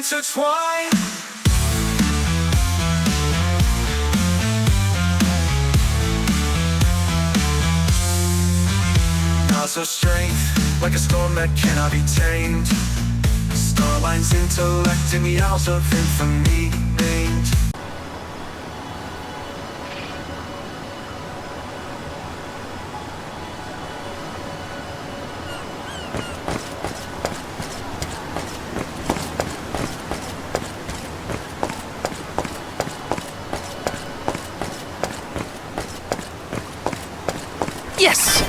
intertwine. Stars of strength, like a storm that cannot be tamed. Starline's intellect in the hours of infamy named. Yes!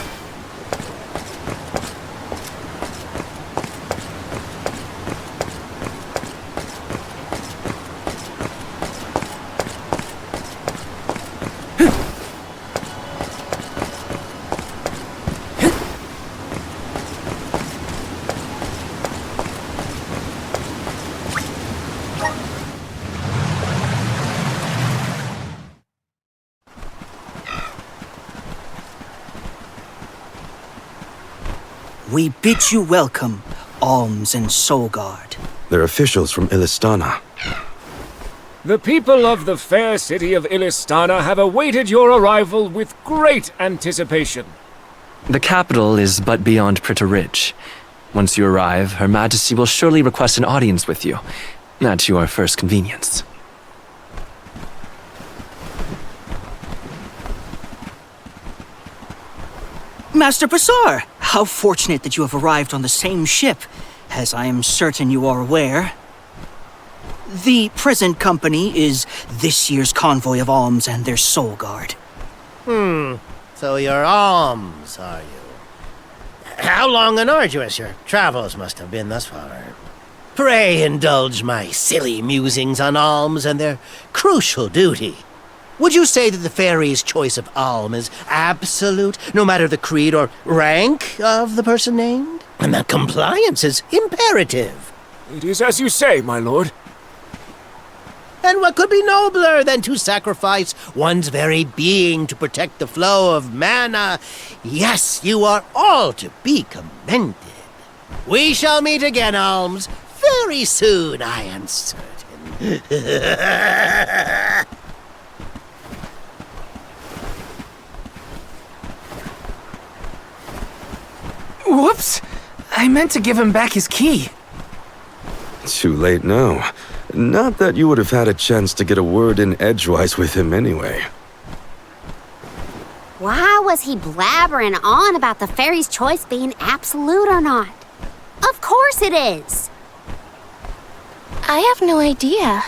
We bid you welcome, Alms and Solgard. They're officials from Illistana. The people of the fair city of Illistana have awaited your arrival with great anticipation. The capital is but beyond Pritta Ridge. Once you arrive, Her Majesty will surely request an audience with you, at your first convenience. Master Basar, how fortunate that you have arrived on the same ship, as I am certain you are aware. The present company is this year's convoy of Alms and their Solgard. So you're Alms, are you? How long and arduous your travels must have been thus far. Pray indulge my silly musings on Alms and their crucial duty. Would you say that the fairy's choice of Alm is absolute, no matter the creed or rank of the person named? And that compliance is imperative. It is as you say, my lord. And what could be nobler than to sacrifice one's very being to protect the flow of mana? Yes, you are all to be commended. We shall meet again, Alms, very soon, I am certain. Whoops! I meant to give him back his key. Too late now. Not that you would have had a chance to get a word in edgewise with him anyway. Why was he blabbering on about the fairy's choice being absolute or not? Of course it is! I have no idea.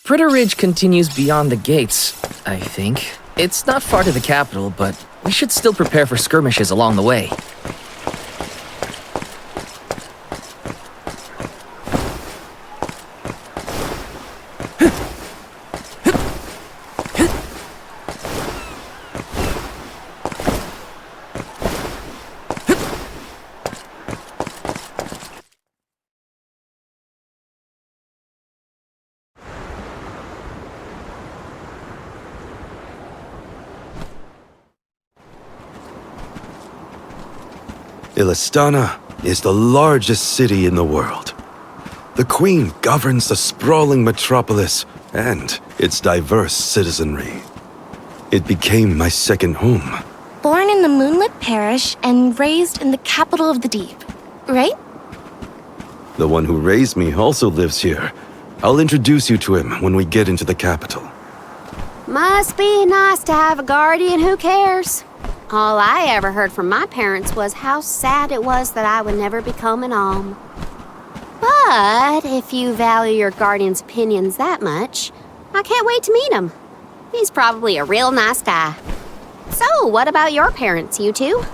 Pritta Ridge continues beyond the gates, I think. It's not far to the capital, but we should still prepare for skirmishes along the way. Illistana is the largest city in the world. The Queen governs the sprawling metropolis and its diverse citizenry. It became my second home. Born in the Moonlit Parish and raised in the capital of the deep, right? The one who raised me also lives here. I'll introduce you to him when we get into the capital. Must be nice to have a guardian who cares. All I ever heard from my parents was how sad it was that I would never become an alm. But if you value your guardian's opinions that much, I can't wait to meet him. He's probably a real nice guy. So, what about your parents, you two?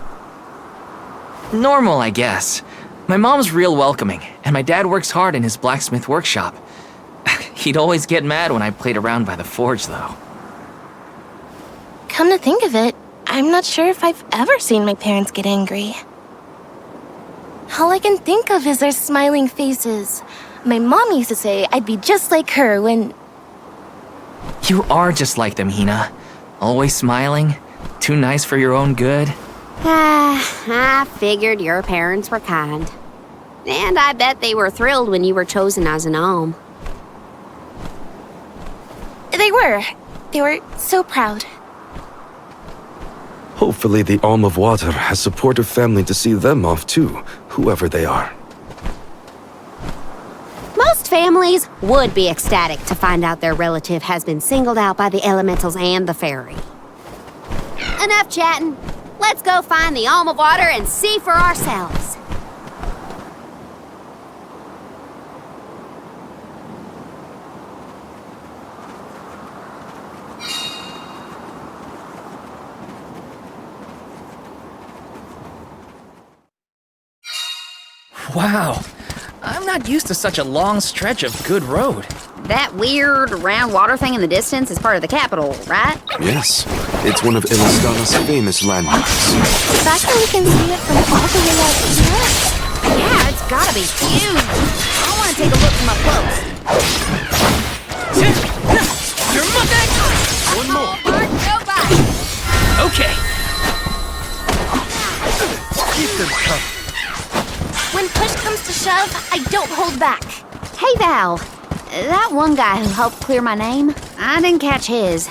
Normal, I guess. My mom's real welcoming, and my dad works hard in his blacksmith workshop. He'd always get mad when I played around by the forge, though. Come to think of it, I'm not sure if I've ever seen my parents get angry. All I can think of is their smiling faces. My mom used to say I'd be just like her when... You are just like them, Hina. Always smiling, too nice for your own good. I figured your parents were kind. And I bet they were thrilled when you were chosen as an alm. They were. They were so proud. Hopefully the Alm of Water has supportive family to see them off too, whoever they are. Most families would be ecstatic to find out their relative has been singled out by the elementals and the fairy. Enough chatting. Let's go find the Alm of Water and see for ourselves. Wow. I'm not used to such a long stretch of good road. That weird round water thing in the distance is part of the capital, right? Yes, it's one of Illistana's famous landmarks. The fact that we can see it from all the way out here. Yeah, it's gotta be huge. I want to take a look from up close. One more. Nobody. Okay. Keep them coming. When push comes to shove, I don't hold back. Hey, Val. That one guy who helped clear my name, I didn't catch his.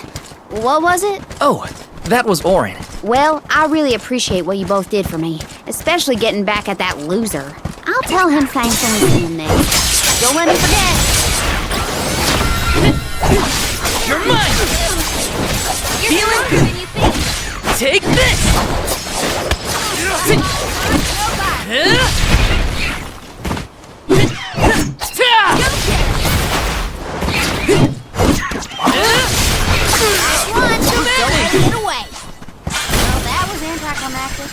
What was it? Oh, that was Orin. Well, I really appreciate what you both did for me, especially getting back at that loser. I'll tell him thanks when we see him next. Don't let me forget. You're mine! You're stronger than you think. Take this! Get away. Well, that was anticlimactic.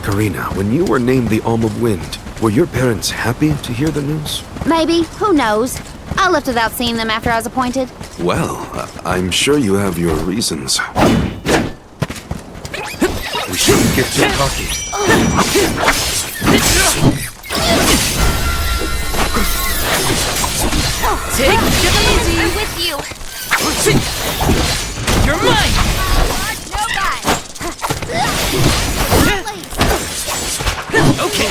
Karina, when you were named the Alm of Wind, were your parents happy to hear the news? Maybe. Who knows? I left without seeing them after I was appointed. Well, I'm sure you have your reasons. We shouldn't get too cocky. Take it easy! I'm with you. You're mine! Okay.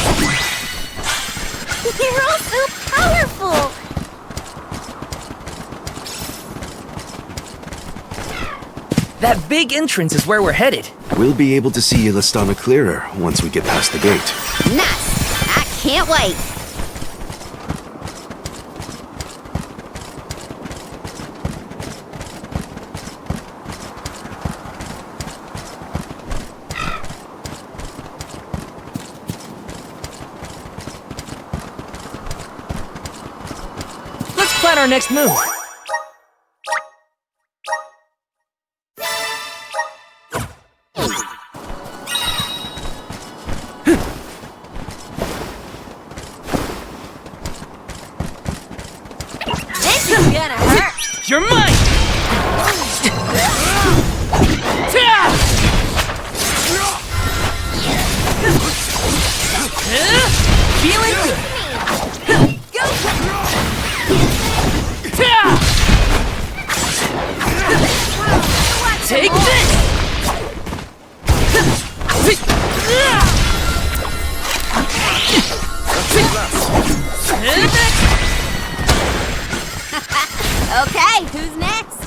You're all so powerful. That big entrance is where we're headed. We'll be able to see Illistana clearer once we get past the gate. Nice. I can't wait. Let's plan our next move. This is gonna hurt. You're mine! Feeling good. Take this! Okay, who's next?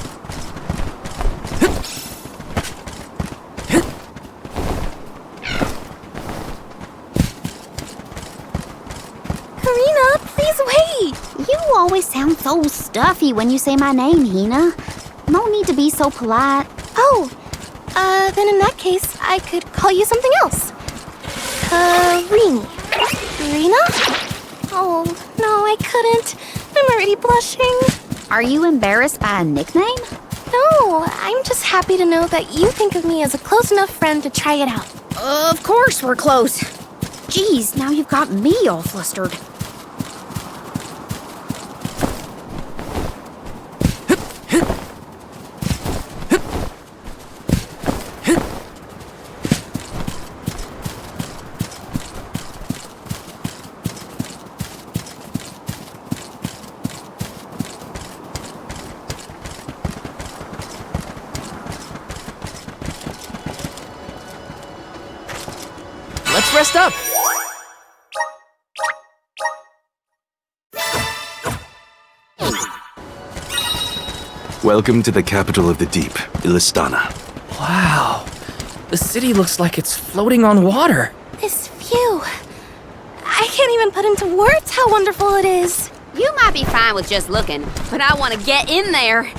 Karina, please wait. You always sound so stuffy when you say my name, Hina. No need to be so polite. Oh, then in that case, I could call you something else. Karina? Oh, no, I couldn't. I'm already blushing. Are you embarrassed by a nickname? No, I'm just happy to know that you think of me as a close enough friend to try it out. Of course we're close. Geez, now you've got me all flustered. let's rest up. Welcome to the capital of the deep, Illistana. Wow. The city looks like it's floating on water. This view. I can't even put into words how wonderful it is. You might be fine with just looking, but I want to get in there.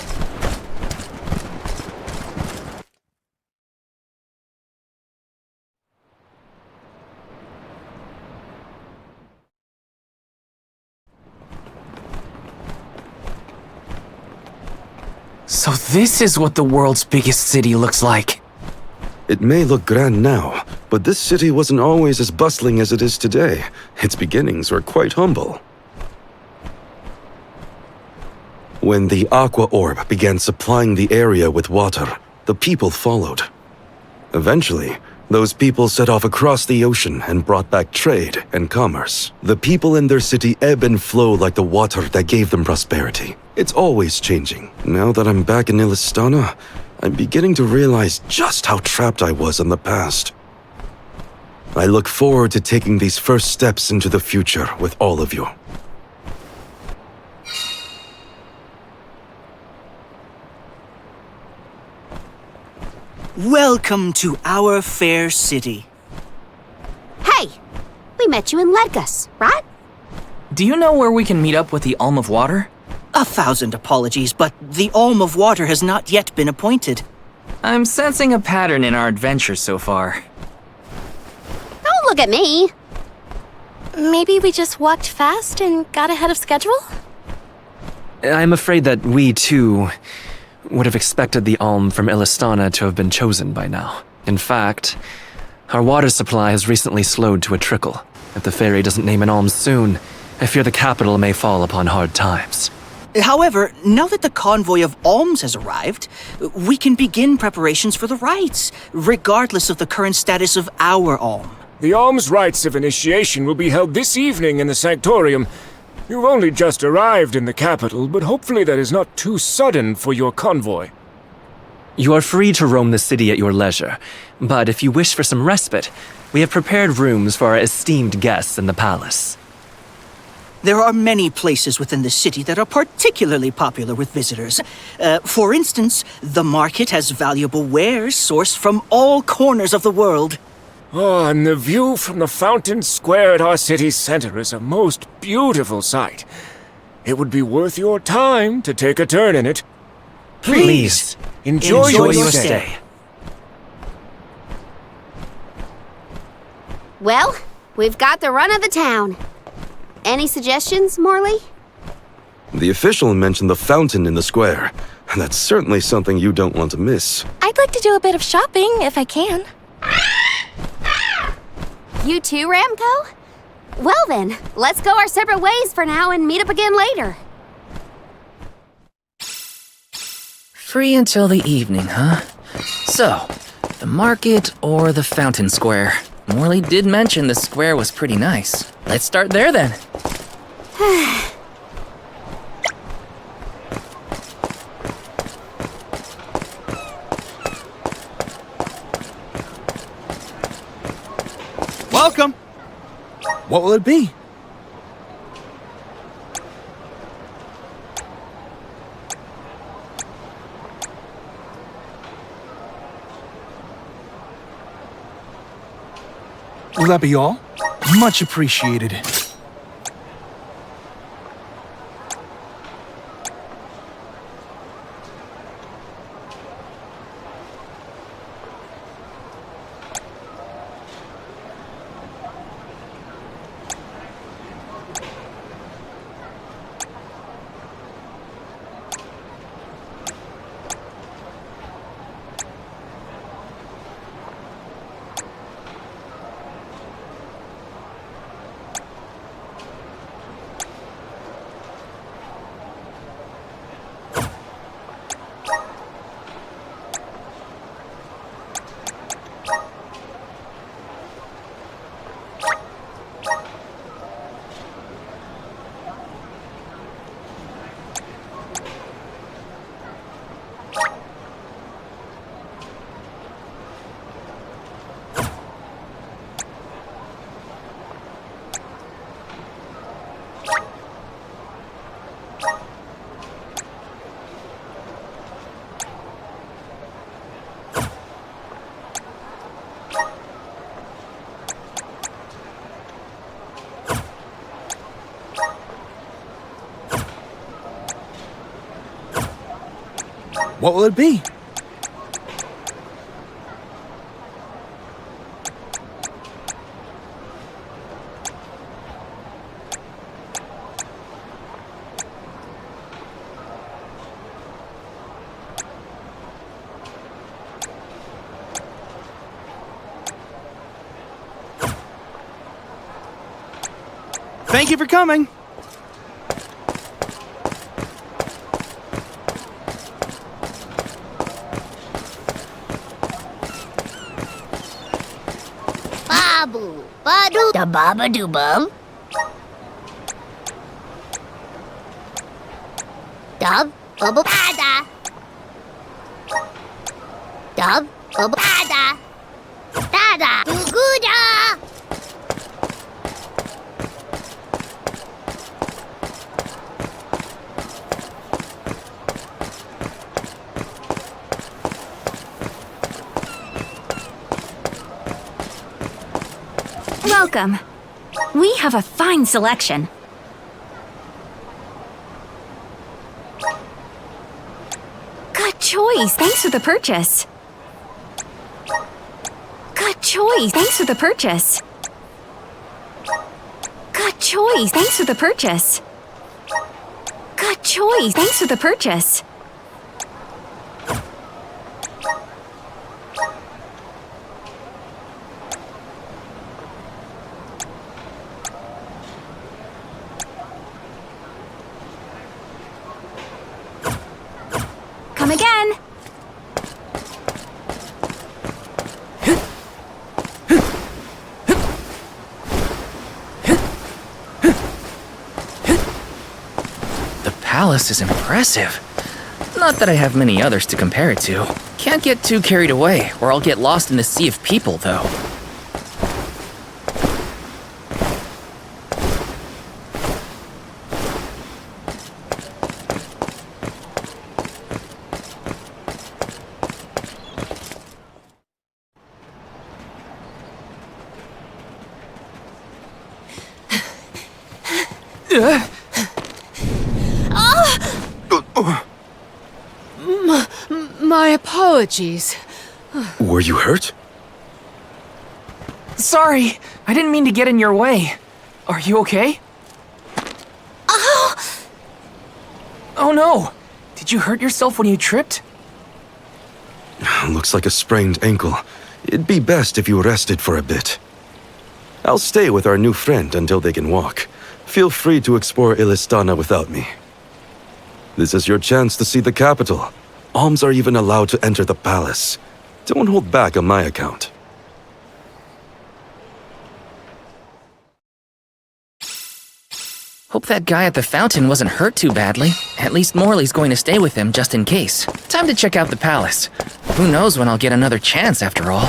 So this is what the world's biggest city looks like. It may look grand now, but this city wasn't always as bustling as it is today. Its beginnings were quite humble. When the Aqua Orb began supplying the area with water, the people followed. Eventually, those people set off across the ocean and brought back trade and commerce. The people in their city ebb and flow like the water that gave them prosperity. It's always changing. Now that I'm back in Illistana, I'm beginning to realize just how trapped I was in the past. I look forward to taking these first steps into the future with all of you. Welcome to our fair city. Hey, we met you in Ledgus, right? Do you know where we can meet up with the Alm of Water? 1,000 apologies, but the Alm of Water has not yet been appointed. I'm sensing a pattern in our adventure so far. Don't look at me. Maybe we just walked fast and got ahead of schedule? I'm afraid that we, too, would have expected the Alm from Illistana to have been chosen by now. In fact, our water supply has recently slowed to a trickle. If the fairy doesn't name an Alm soon, I fear the capital may fall upon hard times. However, now that the convoy of alms has arrived, we can begin preparations for the rites, regardless of the current status of our alm. The alms rites of initiation will be held this evening in the Sanctorium. You've only just arrived in the capital, but hopefully that is not too sudden for your convoy. You are free to roam the city at your leisure, but if you wish for some respite, we have prepared rooms for our esteemed guests in the palace. There are many places within the city that are particularly popular with visitors. For instance, the market has valuable wares sourced from all corners of the world. Oh, and the view from the fountain square at our city center is a most beautiful sight. It would be worth your time to take a turn in it. Please, enjoy your your stay. Well, we've got the run of the town. Any suggestions, Morley? The official mentioned the fountain in the square. That's certainly something you don't want to miss. I'd like to do a bit of shopping if I can. You too, Ramco? Well then, let's go our separate ways for now and meet up again later. Free until the evening, huh? So, the market or the fountain square? Morley did mention the square was pretty nice. Let's start there then. Welcome! What will it be? Will that be all? Much appreciated. What will it be? Thank you for coming. Babu, badu, da baba do bum. Dub, bubble, bada. Dub, bubble, bada. Dada, guguda. Welcome. We have a fine selection. Good choice. Thanks for the purchase. Good choice. Thanks for the purchase. Good choice. Thanks for the purchase. Good choice. Thanks for the purchase. Come again. The palace is impressive. Not that I have many others to compare it to. Can't get too carried away, or I'll get lost in the sea of people, though. My apologies. Were you hurt? Sorry, I didn't mean to get in your way. Are you okay? Oh no! Did you hurt yourself when you tripped? Looks like a sprained ankle. It'd be best if you rested for a bit. I'll stay with our new friend until they can walk. Feel free to explore Illistana without me. This is your chance to see the capital. Alms are even allowed to enter the palace. Don't hold back on my account. Hope that guy at the fountain wasn't hurt too badly. At least Morley's going to stay with him just in case. Time to check out the palace. Who knows when I'll get another chance after all.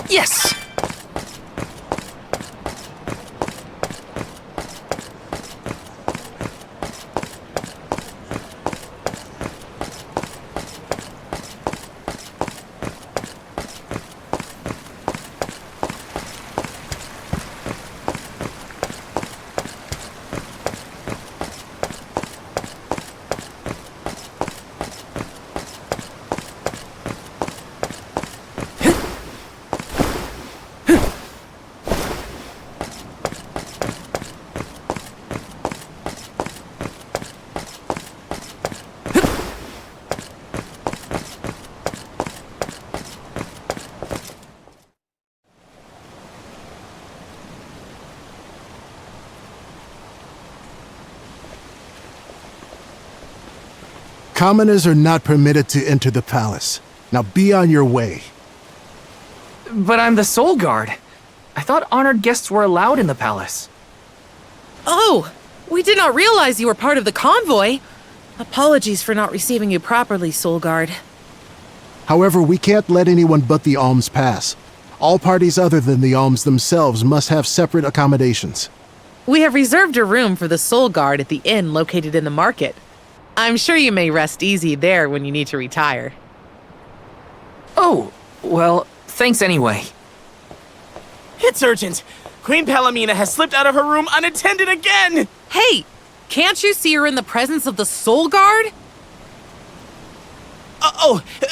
Yes! Commoners are not permitted to enter the palace. Now be on your way. But I'm the Soul Guard. I thought honored guests were allowed in the palace. Oh, we did not realize you were part of the convoy. Apologies for not receiving you properly, Soul Guard. However, we can't let anyone but the alms pass. All parties other than the alms themselves must have separate accommodations. We have reserved a room for the Soul Guard at the inn located in the market. I'm sure you may rest easy there when you need to retire. Oh, well, thanks anyway. It's urgent. Queen Palomina has slipped out of her room unattended again! Hey, can't you see her in the presence of the Soul Guard?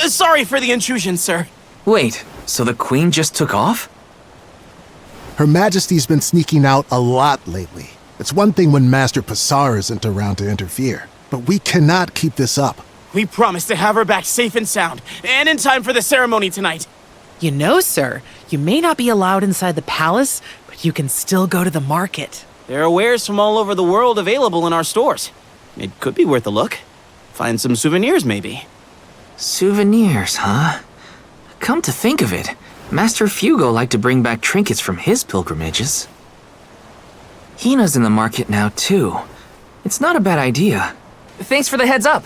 Sorry for the intrusion, sir. Wait, so the Queen just took off? Her Majesty's been sneaking out a lot lately. It's one thing when Master Passar isn't around to interfere, but we cannot keep this up. We promised to have her back safe and sound, and in time for the ceremony tonight. You know, sir, you may not be allowed inside the palace, but you can still go to the market. There are wares from all over the world available in our stores. It could be worth a look. Find some souvenirs, maybe. Souvenirs, huh? Come to think of it, Master Fugo liked to bring back trinkets from his pilgrimages. Hina's in the market now, too. It's not a bad idea. Thanks for the heads up.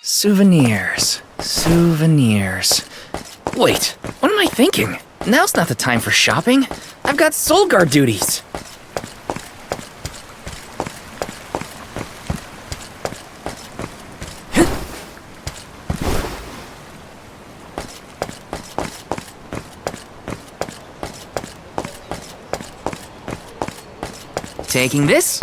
Souvenirs. Wait, what am I thinking? Now's not the time for shopping. I've got Soul Guard duties. Taking this?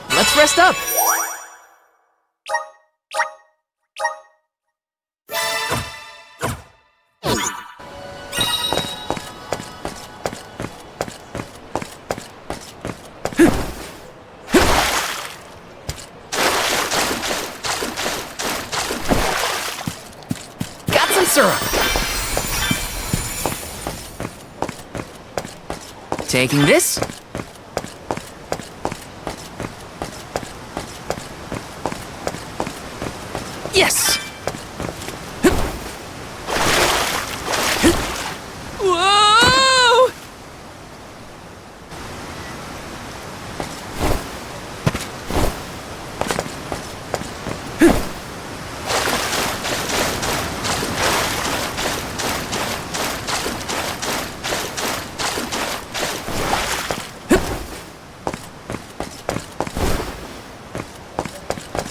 Let's rest up. Got some syrup. Taking this? Yes! Whoa!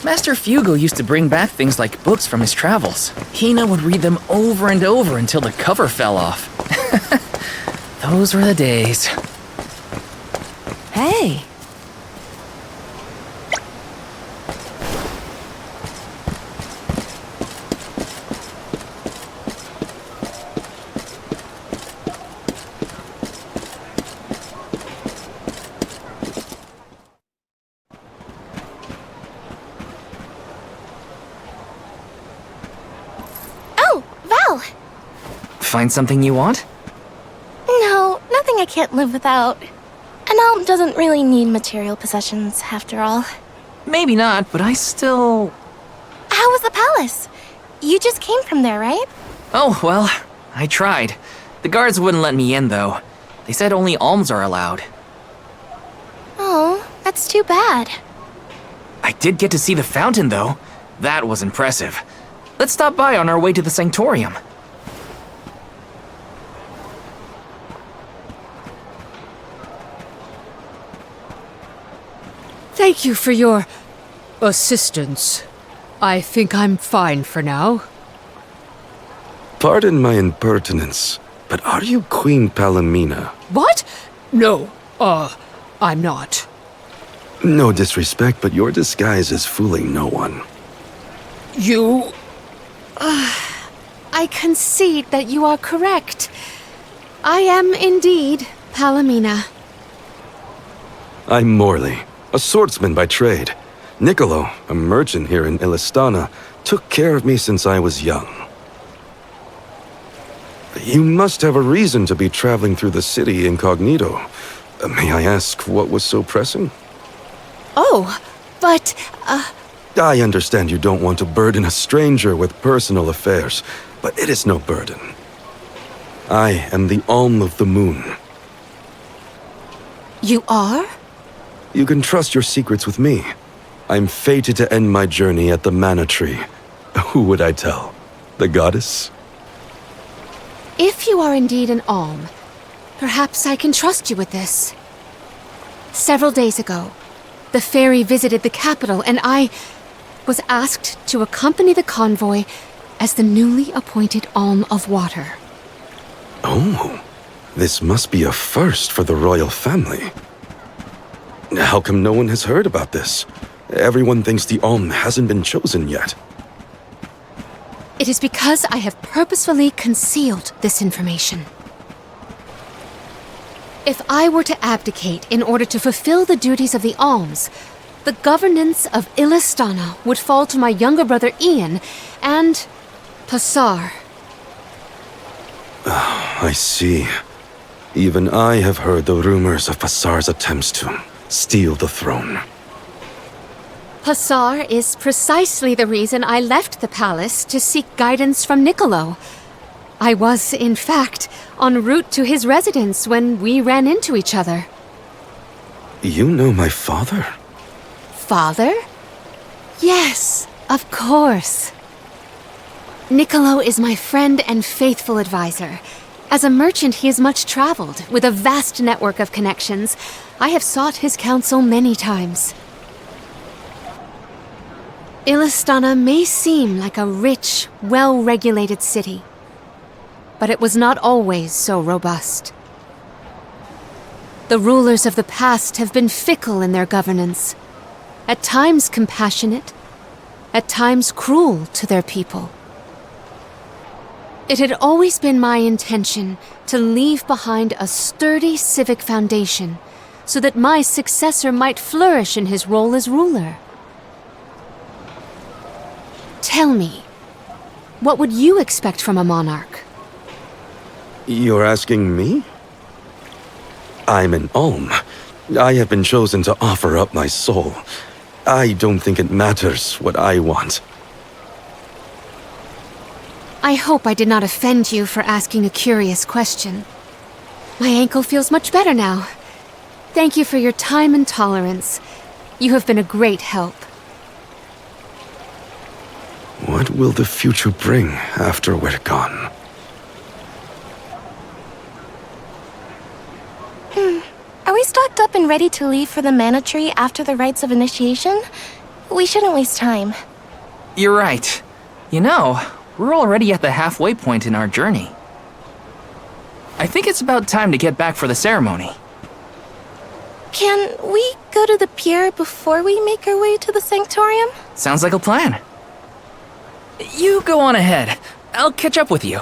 Master Fugo used to bring back things like books from his travels. Hina would read them over and over until the cover fell off. Those were the days. Hey. Find something you want? No, nothing I can't live without. An alm doesn't really need material possessions, after all. Maybe not, but I still... How was the palace? You just came from there, right? Oh, well, I tried. The guards wouldn't let me in, though. They said only alms are allowed. Oh, that's too bad. I did get to see the fountain, though. That was impressive. Let's stop by on our way to the Sanctorium. Thank you for your assistance. I think I'm fine for now. Pardon my impertinence, but are you Queen Palomina? What? No, I'm not. No disrespect, but your disguise is fooling no one. You... I concede that you are correct. I am indeed Palomina. I'm Morley, a swordsman by trade. Niccolo, a merchant here in Illistana, took care of me since I was young. You must have a reason to be traveling through the city incognito. May I ask what was so pressing? Oh, but, I understand you don't want to burden a stranger with personal affairs, but it is no burden. I am the Alm of the Moon. You are? You can trust your secrets with me. I'm fated to end my journey at the Mana Tree. Who would I tell? The goddess? If you are indeed an Alm, perhaps I can trust you with this. Several days ago, the fairy visited the capital, and I was asked to accompany the convoy as the newly appointed Alm of Water. Oh, this must be a first for the royal family. How come no one has heard about this? Everyone thinks the Alm hasn't been chosen yet. It is because I have purposefully concealed this information. If I were to abdicate in order to fulfill the duties of the Alms, the governance of Illistana would fall to my younger brother Ian and Passar. I see. Even I have heard the rumors of Passar's attempts to steal the throne. Passar is precisely the reason I left the palace to seek guidance from Niccolo. I was, in fact, en route to his residence when we ran into each other. You know my father? Father? Yes, of course. Niccolo is my friend and faithful advisor. As a merchant, he is much traveled, with a vast network of connections. I have sought his counsel many times. Illistana may seem like a rich, well-regulated city, but it was not always so robust. The rulers of the past have been fickle in their governance, at times compassionate, at times cruel to their people. It had always been my intention to leave behind a sturdy civic foundation so that my successor might flourish in his role as ruler. Tell me, what would you expect from a monarch? You're asking me? I'm an Alm. I have been chosen to offer up my soul. I don't think it matters what I want. I hope I did not offend you for asking a curious question. My ankle feels much better now. Thank you for your time and tolerance. You have been a great help. What will the future bring after we're gone? Are we stocked up and ready to leave for the Mana Tree after the rites of initiation? We shouldn't waste time. You're right. You know, we're already at the halfway point in our journey. I think it's about time to get back for the ceremony. Can we go to the pier before we make our way to the Sanctorium? Sounds like a plan. You go on ahead. I'll catch up with you.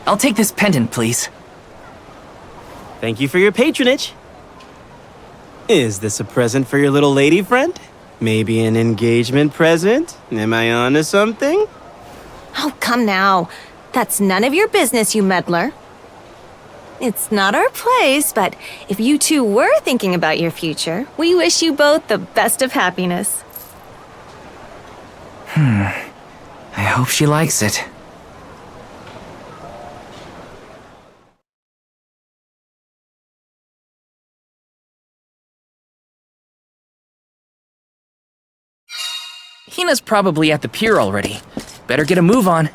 I'll take this pendant, please. Thank you for your patronage. Is this a present for your little lady friend? Maybe an engagement present? Am I onto something? Oh, come now. That's none of your business, you meddler. It's not our place, but if you two were thinking about your future, we wish you both the best of happiness. I hope she likes it. Hina's probably at the pier already. Better get a move on.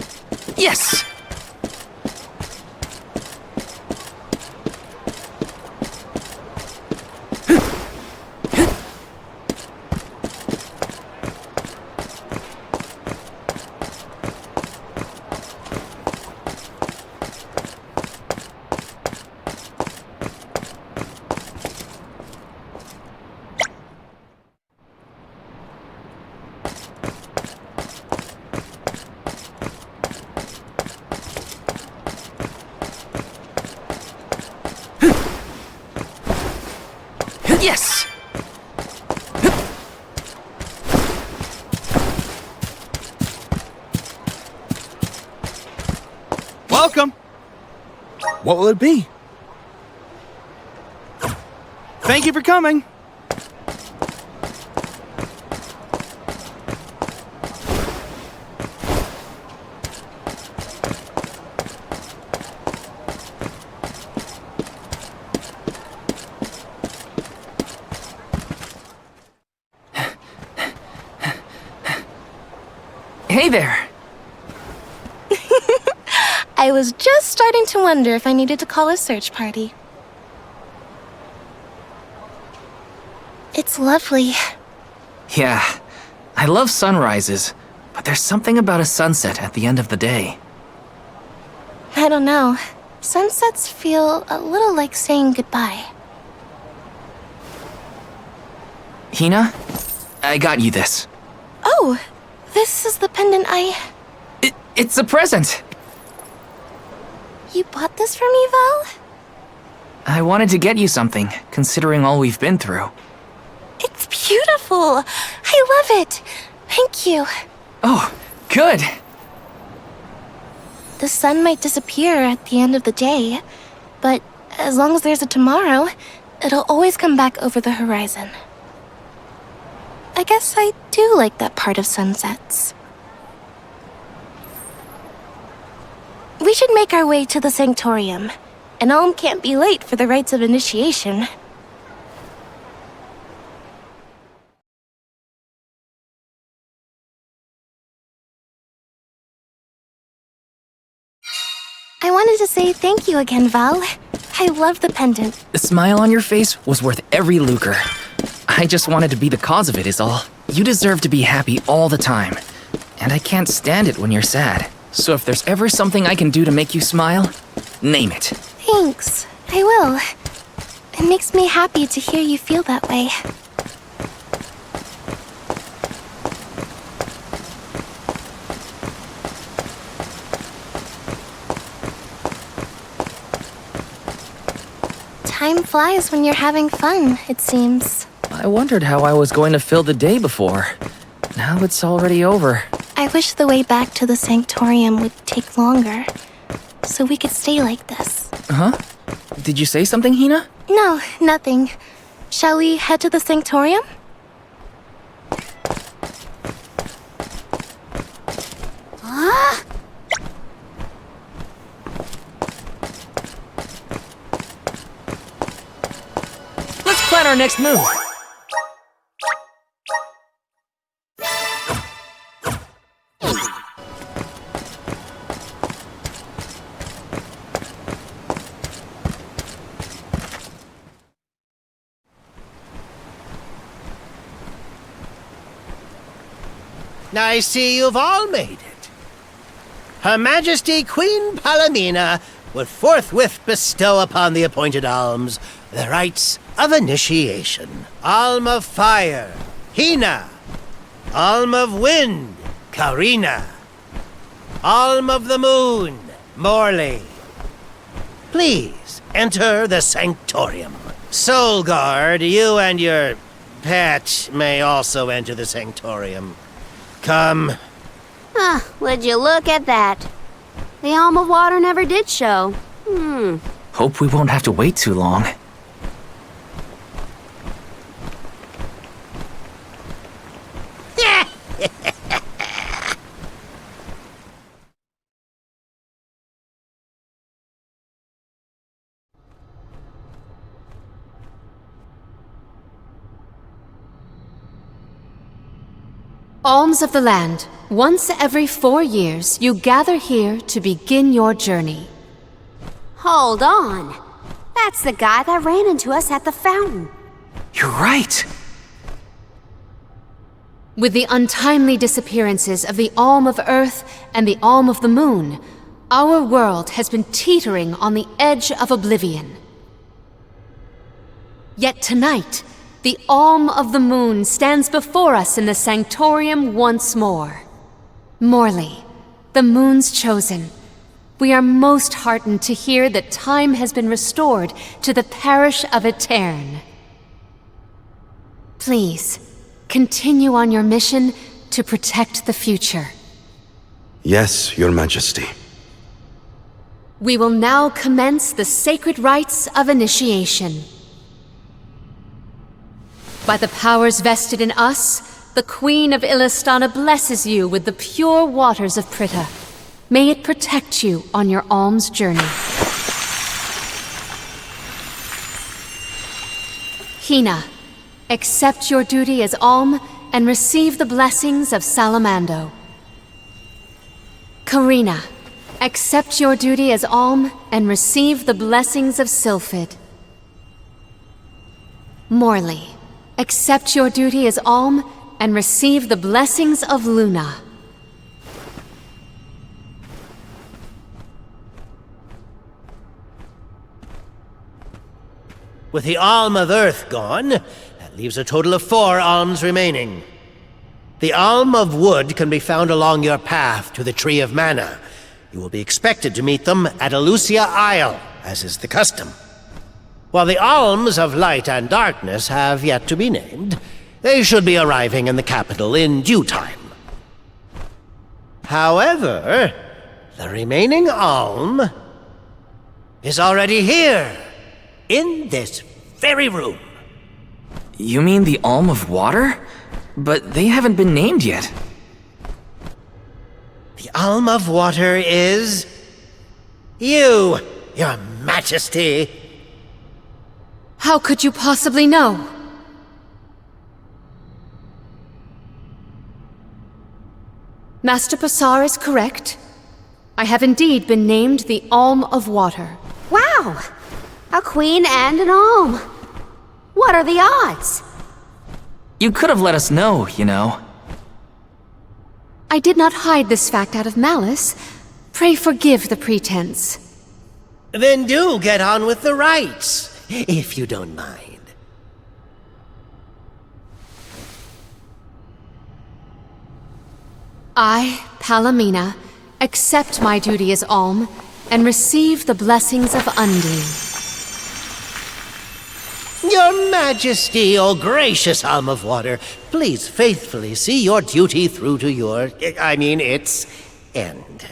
Yes! Yes! Welcome! What will it be? Thank you for coming! I was just starting to wonder if I needed to call a search party. It's lovely. Yeah, I love sunrises, but there's something about a sunset at the end of the day. I don't know. Sunsets feel a little like saying goodbye. Hina, I got you this. Oh, this is the pendant It's a present! You bought this for me, Val? I wanted to get you something, considering all we've been through. It's beautiful! I love it! Thank you. Oh, good! The sun might disappear at the end of the day, but as long as there's a tomorrow, it'll always come back over the horizon. I guess I do like that part of sunsets. We should make our way to the Sanctorium. An alm can't be late for the rites of initiation. I wanted to say thank you again, Val. I love the pendant. The smile on your face was worth every lucre. I just wanted to be the cause of it is all. You deserve to be happy all the time. And I can't stand it when you're sad. So if there's ever something I can do to make you smile, name it. Thanks. I will. It makes me happy to hear you feel that way. Time flies when you're having fun, it seems. I wondered how I was going to fill the day before. Now it's already over. I wish the way back to the Sanctorium would take longer, so we could stay like this. Huh? Did you say something, Hina? No, nothing. Shall we head to the Sanctorium? Huh? Let's plan our next move. I see you've all made it. Her Majesty Queen Palamina will forthwith bestow upon the appointed alms the rites of initiation. Alm of Fire, Hina. Alm of Wind, Karina. Alm of the Moon, Morley. Please enter the Sanctorium. Soul Guard, you and your pet may also enter the Sanctorium. Come. Would you look at that? The Alm of Water never did show. Hope we won't have to wait too long. Alms of the land. Once every 4 years, you gather here to begin your journey. Hold on. That's the guy that ran into us at the fountain. You're right. With the untimely disappearances of the Alm of Earth and the Alm of the Moon, our world has been teetering on the edge of oblivion. Yet tonight, the Alm of the Moon stands before us in the Sanctorium once more. Morley, the Moon's chosen, we are most heartened to hear that time has been restored to the parish of Aeterne. Please, continue on your mission to protect the future. Yes, Your Majesty. We will now commence the sacred rites of initiation. By the powers vested in us, the Queen of Illistana blesses you with the pure waters of Pritta. May it protect you on your alms journey. Hina, accept your duty as alm and receive the blessings of Salamando. Karina, accept your duty as Alm and receive the blessings of Sylphid. Morley, accept your duty as Alm and receive the blessings of Luna. With the Alm of Earth gone, that leaves a total of 4 alms remaining. The Alm of Wood can be found along your path to the Tree of Mana. You will be expected to meet them at Elusia Isle, as is the custom. While the Alms of Light and Darkness have yet to be named, they should be arriving in the capital in due time. However, the remaining Alm is already here, in this very room. You mean the Alm of Water? But they haven't been named yet. The Alm of Water is... you, Your Majesty. How could you possibly know? Master Passar is correct. I have indeed been named the Alm of Water. Wow! A queen and an alm. What are the odds? You could have let us know, you know. I did not hide this fact out of malice. Pray forgive the pretense. Then do get on with the rites, if you don't mind. I, Palomina, accept my duty as Alm and receive the blessings of Undine. Your Majesty, O gracious Alm of Water, please faithfully see your duty through to its end.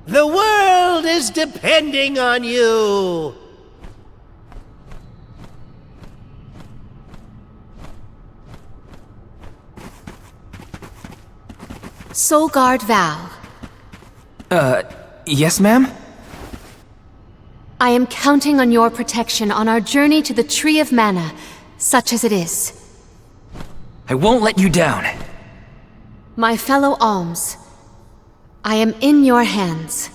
The world is depending on you! Solgard Val. Yes, ma'am? I am counting on your protection on our journey to the Tree of Mana, such as it is. I won't let you down. My fellow alms, I am in your hands.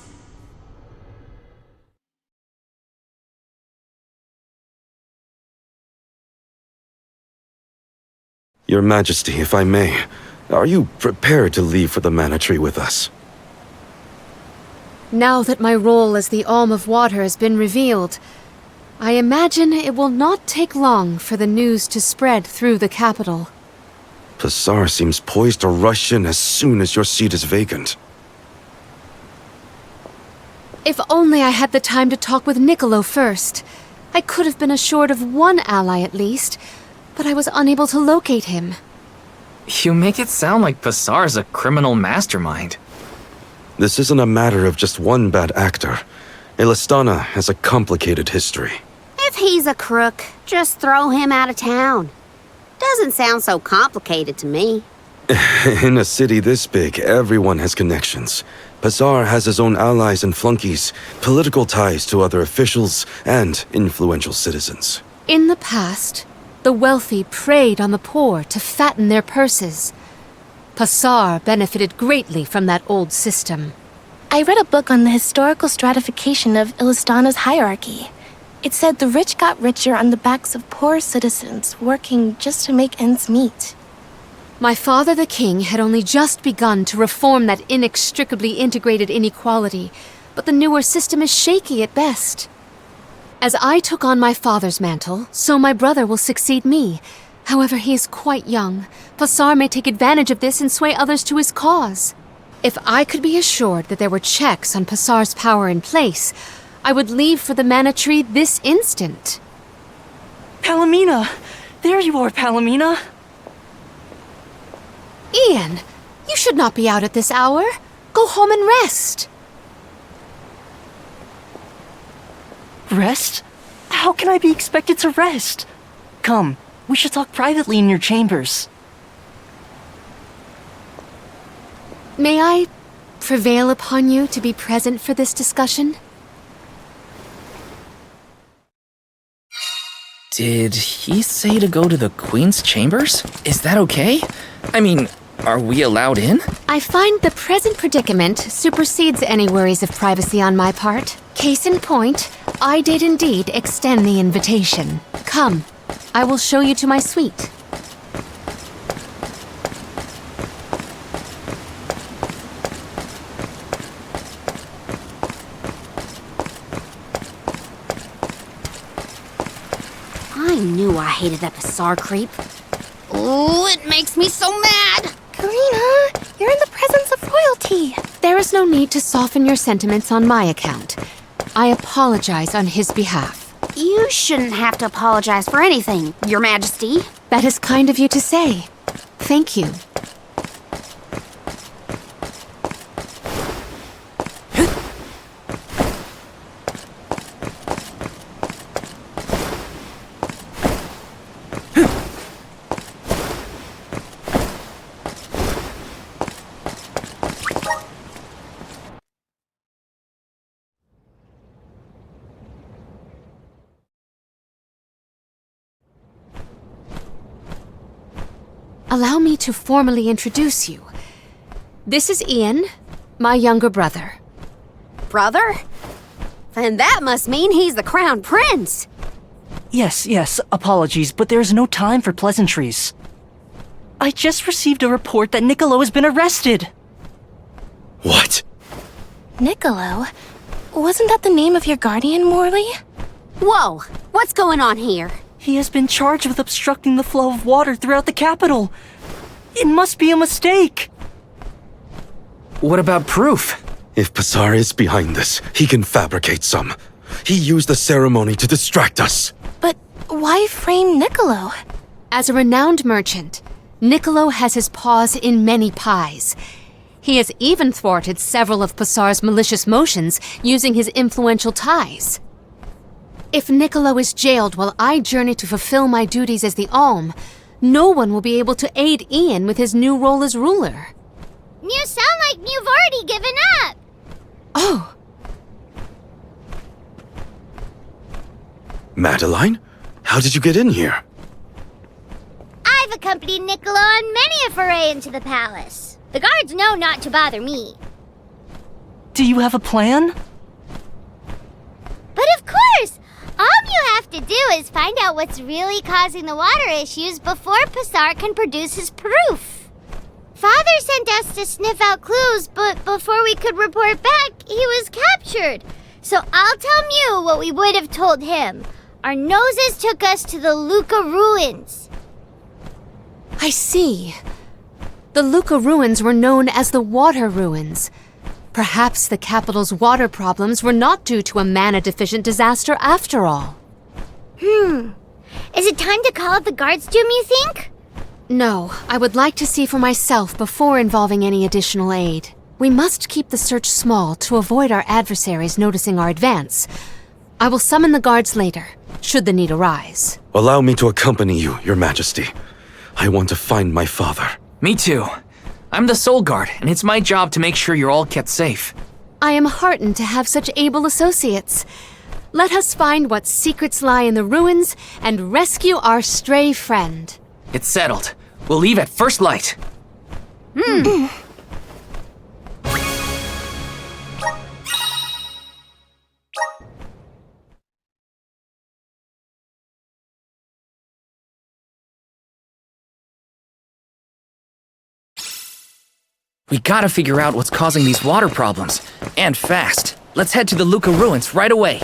Your Majesty, if I may, are you prepared to leave for the Mana Tree with us? Now that my role as the Alm of Water has been revealed, I imagine it will not take long for the news to spread through the capital. Passar seems poised to rush in as soon as your seat is vacant. If only I had the time to talk with Niccolo first. I could have been assured of one ally at least, but I was unable to locate him. You make it sound like Passar's a criminal mastermind. This isn't a matter of just one bad actor. Elistana has a complicated history. If he's a crook, just throw him out of town. Doesn't sound so complicated to me. In a city this big, everyone has connections. Passar has his own allies and flunkies, political ties to other officials, and influential citizens. In the past, the wealthy preyed on the poor to fatten their purses. Passar benefited greatly from that old system. I read a book on the historical stratification of Ilistana's hierarchy. It said the rich got richer on the backs of poor citizens working just to make ends meet. My father the king had only just begun to reform that inextricably integrated inequality, but the newer system is shaky at best. As I took on my father's mantle, so my brother will succeed me. However, he is quite young. Passar may take advantage of this and sway others to his cause. If I could be assured that there were checks on Passar's power in place, I would leave for the Mana Tree this instant. Palomina! There you are, Palomina! Ian, you should not be out at this hour. Go home and rest. Rest? How can I be expected to rest? Come, we should talk privately in your chambers. May I prevail upon you to be present for this discussion? Did he say to go to the Queen's chambers? Is that okay? I mean, Are we allowed in? I find the present predicament supersedes any worries of privacy on my part. Case in point, I did indeed extend the invitation. Come, I will show you to my suite. I knew I hated that Pasar creep. Oh, it makes me so mad! Karina, you're in the presence of royalty. There is no need to soften your sentiments on my account. I apologize on his behalf. You shouldn't have to apologize for anything, Your Majesty. That is kind of you to say. Thank you. Allow me to formally introduce you. This is Ian, my younger brother. Brother? Then that must mean he's the crown prince. Yes, apologies, but there's no time for pleasantries. I just received a report that Niccolo has been arrested. What? Niccolo? Wasn't that the name of your guardian, Morley? Whoa, what's going on here? He has been charged with obstructing the flow of water throughout the capital. It must be a mistake. What about proof? If Pasar is behind this, he can fabricate some. He used the ceremony to distract us. But why frame Niccolo? As a renowned merchant, Niccolo has his paws in many pies. He has even thwarted several of Pasar's malicious motions using his influential ties. If Niccolo is jailed while I journey to fulfill my duties as the Alm, no one will be able to aid Ian with his new role as ruler. You sound like you've already given up. Oh. Madeline? How did you get in here? I've accompanied Niccolo on many a foray into the palace. The guards know not to bother me. Do you have a plan? But of course! All you have to do is find out what's really causing the water issues before Pasar can produce his proof. Father sent us to sniff out clues, but before we could report back, he was captured. So I'll tell Mew what we would have told him. Our noses took us to the Luca ruins. I see. The Luca ruins were known as the Water Ruins. Perhaps the capital's water problems were not due to a mana-deficient disaster after all. Is it time to call up the guards, Doom, you think? No, I would like to see for myself before involving any additional aid. We must keep the search small to avoid our adversaries noticing our advance. I will summon the guards later, should the need arise. Allow me to accompany you, Your Majesty. I want to find my father. Me too. I'm the Soul Guard, and it's my job to make sure you're all kept safe. I am heartened to have such able associates. Let us find what secrets lie in the ruins and rescue our stray friend. It's settled. We'll leave at first light. We gotta figure out what's causing these water problems. And fast. Let's head to the Luca ruins right away.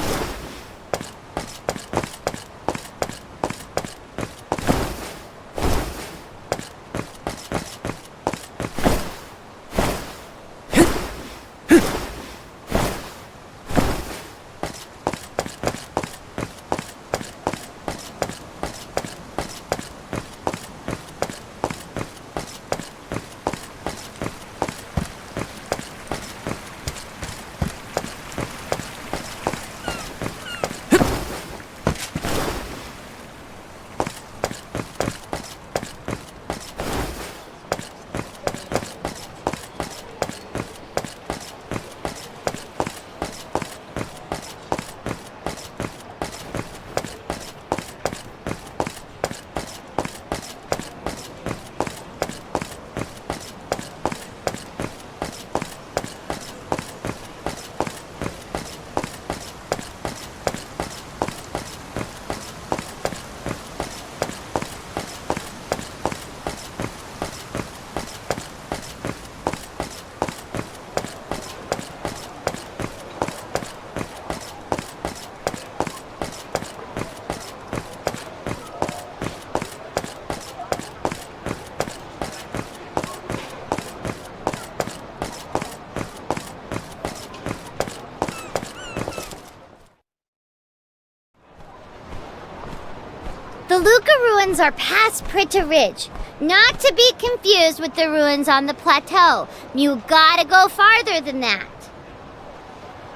ruins are past Prita Ridge. Not to be confused with the ruins on the plateau. You gotta go farther than that.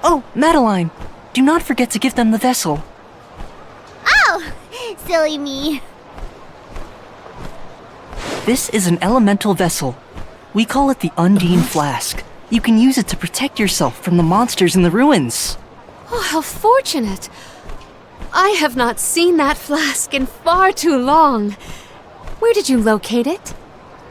Oh, Madeline, do not forget to give them the vessel. Oh, silly me. This is an elemental vessel. We call it the Undine Flask. You can use it to protect yourself from the monsters in the ruins. Oh, how fortunate. I have not seen that flask in far too long. Where did you locate it?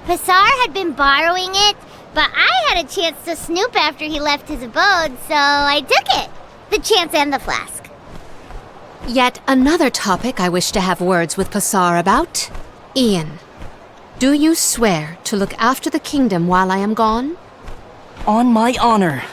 Pasar had been borrowing it, but I had a chance to snoop after he left his abode, so I took it. The chance and the flask. Yet another topic I wish to have words with Pasar about. Ian, do you swear to look after the kingdom while I am gone? On my honor.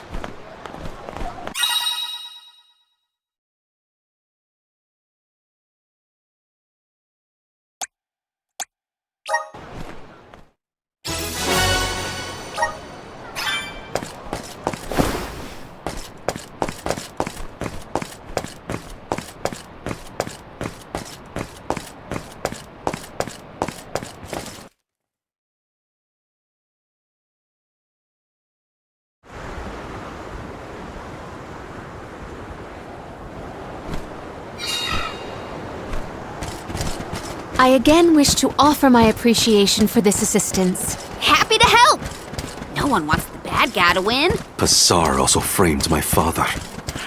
I again wish to offer my appreciation for this assistance. Happy to help! No one wants the bad guy to win. Pasar also framed my father.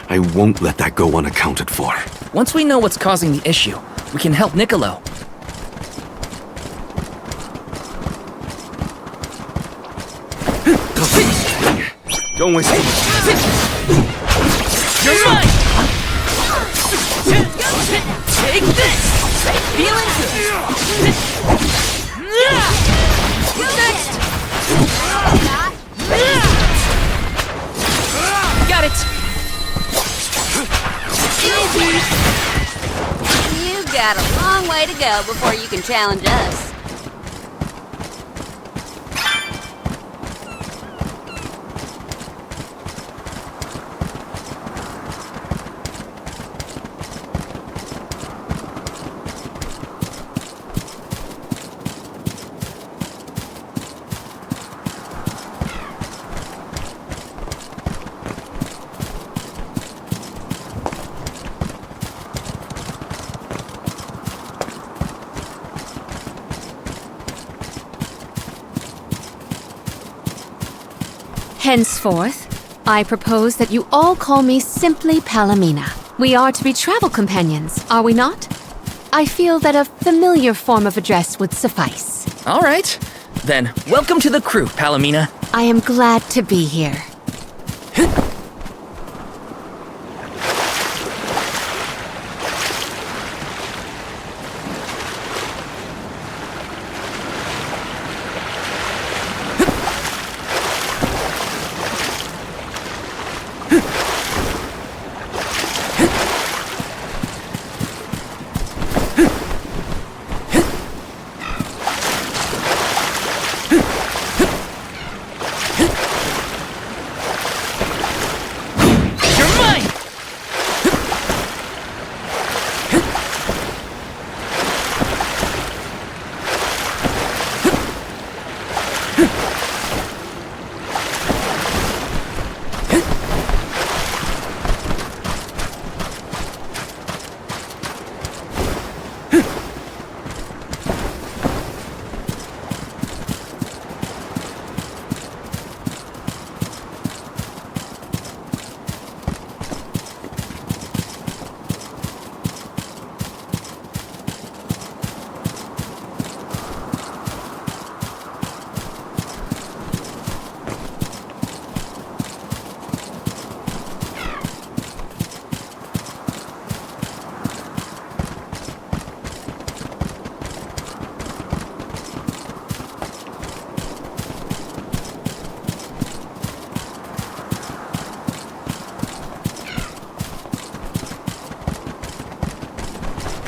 I won't let that go unaccounted for. Once we know what's causing the issue, we can help Niccolo. Don't waste it. You're mine! Take this! Feeling good! Next! Got it! You got a long way to go before you can challenge us. Henceforth, I propose that you all call me simply Palomina. We are to be travel companions, are we not? I feel that a familiar form of address would suffice. All right. Then, welcome to the crew, Palomina. I am glad to be here.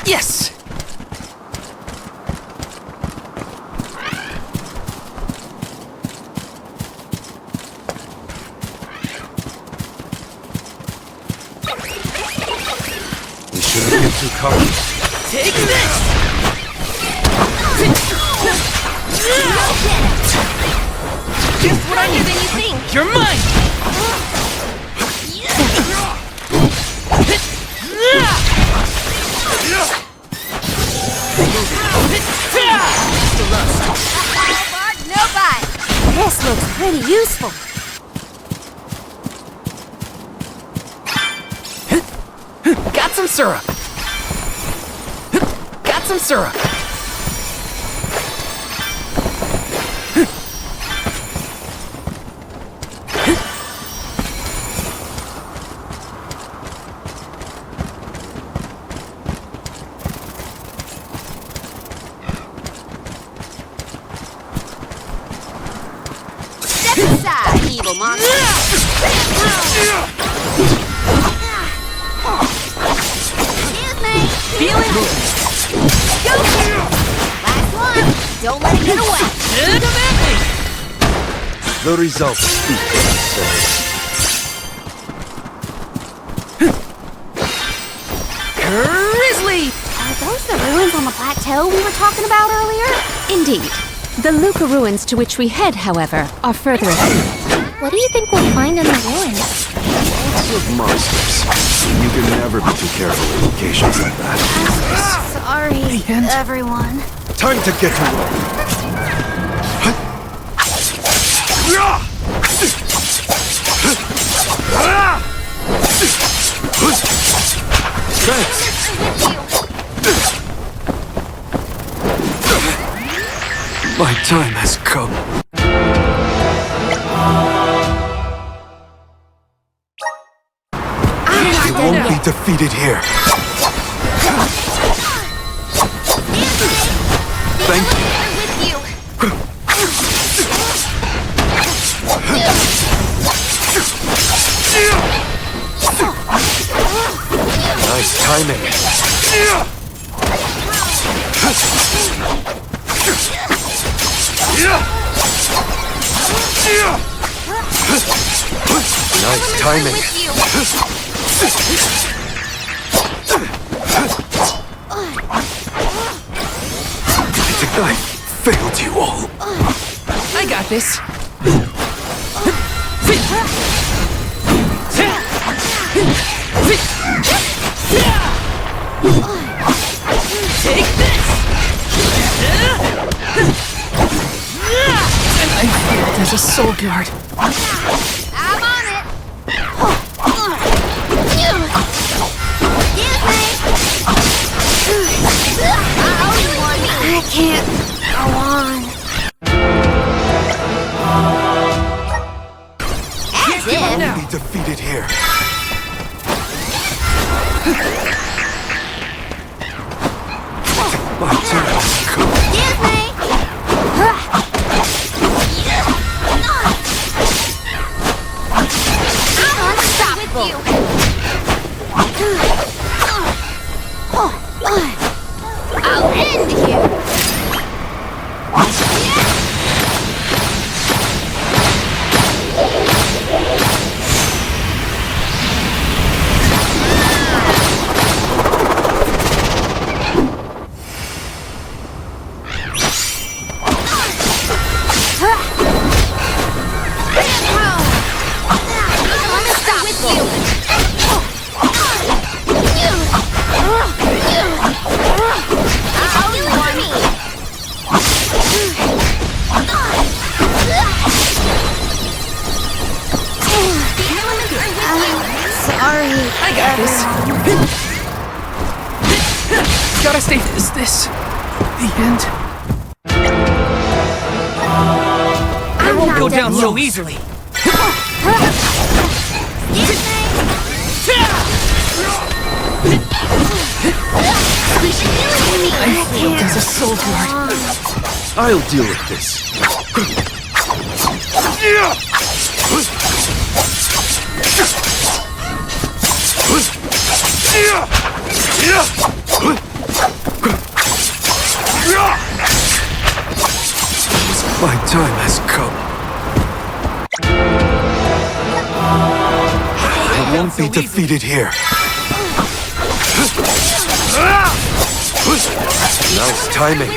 Yes! We shouldn't get too cocky. Take this! Just what I need. Than you think. You're mine! No bite. This looks pretty useful. Got some syrup! Got some syrup! Step aside, evil monster. Feeling Go! Last one. Don't let it get away. Come at me! The results speak for themselves. Grizzly! Are those the ruins on the plateau we were talking about earlier? Indeed. The Luca ruins to which we head, however, are further ahead. What do you think we'll find in the ruins? Lots of monsters. You can never be too careful in locations like that. Sorry, everyone. Time to get to work. Thanks. My time has come. You won't be defeated here. Thank you. Nice timing. Nice timing. I failed you all. I got this. Take this! I fear there's a soul guard. I'm on it. I can't go on. As You if. won't be defeated here. My turn has come. Excuse me. I'm unstoppable. I'll end you. Sorry. I got this. Gotta stay. Is this the end? I won't go down so easily. I feel there's a soul guard. I'll deal with this. My time has come. I won't be defeated here. Nice timing.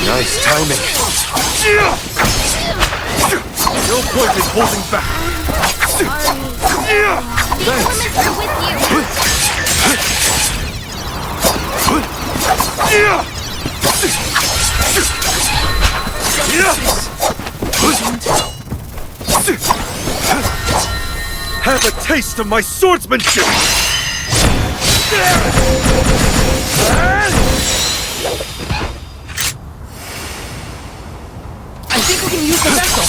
Nice timing. No point in holding back. Have a taste of my swordsmanship! I think we can use the vessel.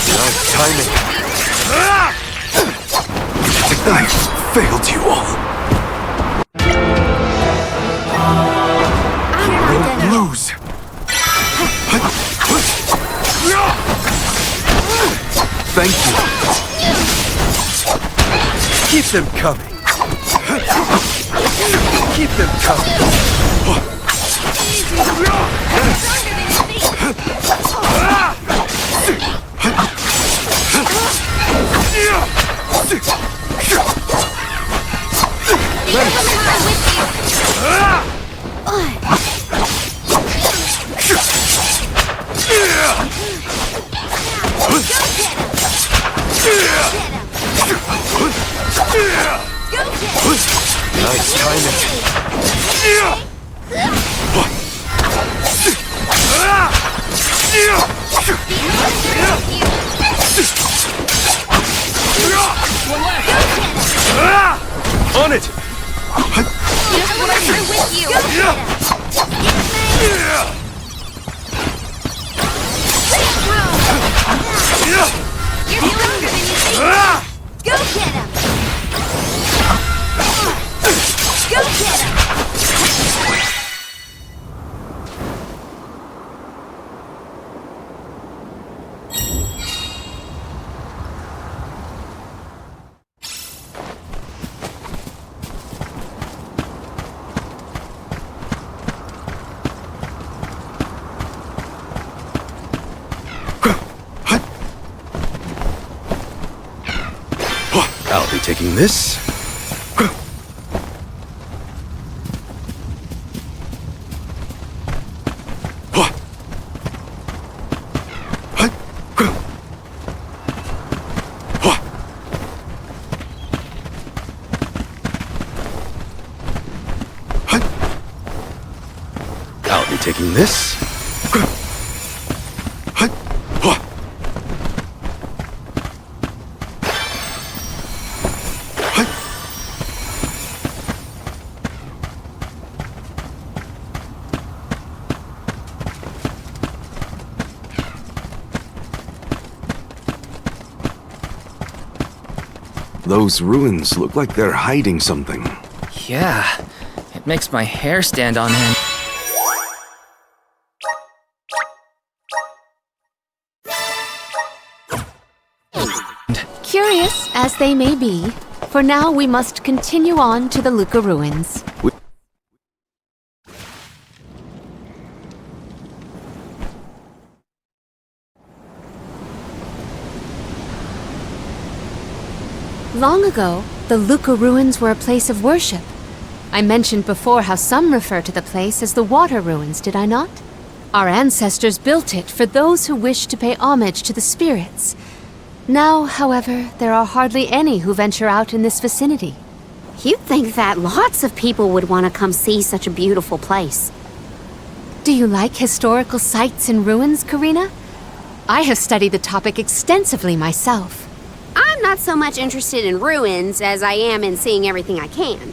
Nice timing. I failed you all. Don't lose. Thank you. Keep them coming. Keep them coming. Nice timing. On it! I'll be taking this. I'll be taking this. Those ruins look like they're hiding something. Yeah, it makes my hair stand on end. Curious as they may be, for now we must continue on to the Lucca ruins. Long ago, the Lucca ruins were a place of worship. I mentioned before how some refer to the place as the Water Ruins, did I not? Our ancestors built it for those who wished to pay homage to the spirits. Now, however, there are hardly any who venture out in this vicinity. You'd think that lots of people would want to come see such a beautiful place. Do you like historical sites and ruins, Karina? I have studied the topic extensively myself. I'm not so much interested in ruins as I am in seeing everything I can.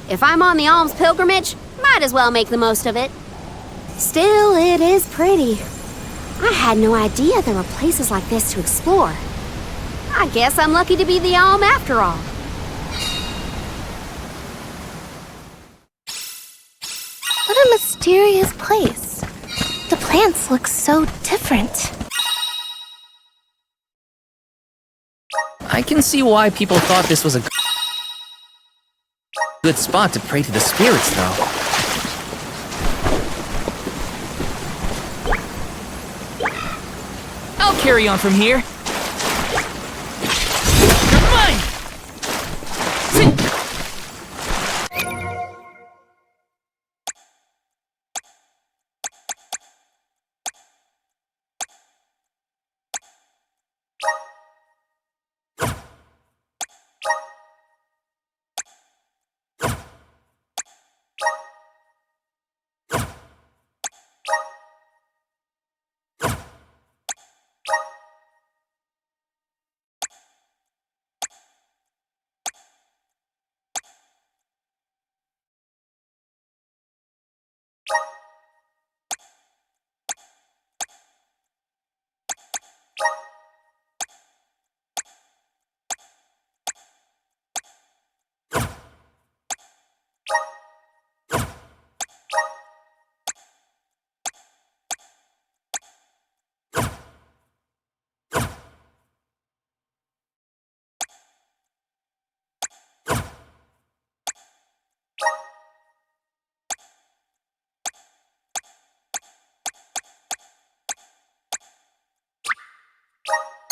If I'm on the alms pilgrimage, might as well make the most of it. Still, it is pretty. I had no idea there were places like this to explore. I guess I'm lucky to be the alm after all. What a mysterious place. The plants look so different. I can see why people thought this was a good spot to pray to the spirits, though. I'll carry on from here. You're mine!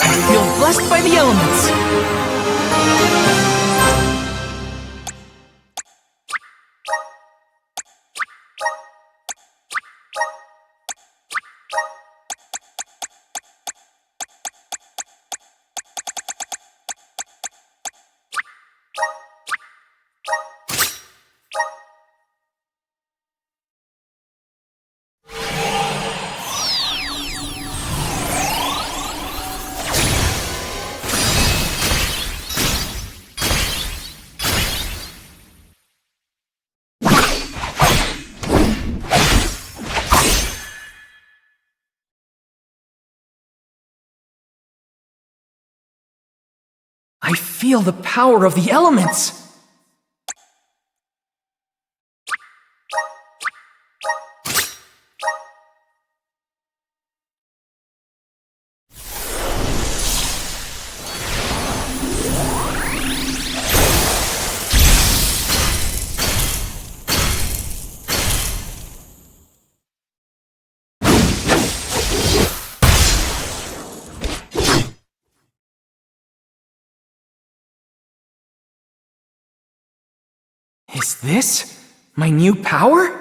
I feel blessed by the elements. I feel the power of the elements! Is this my new power?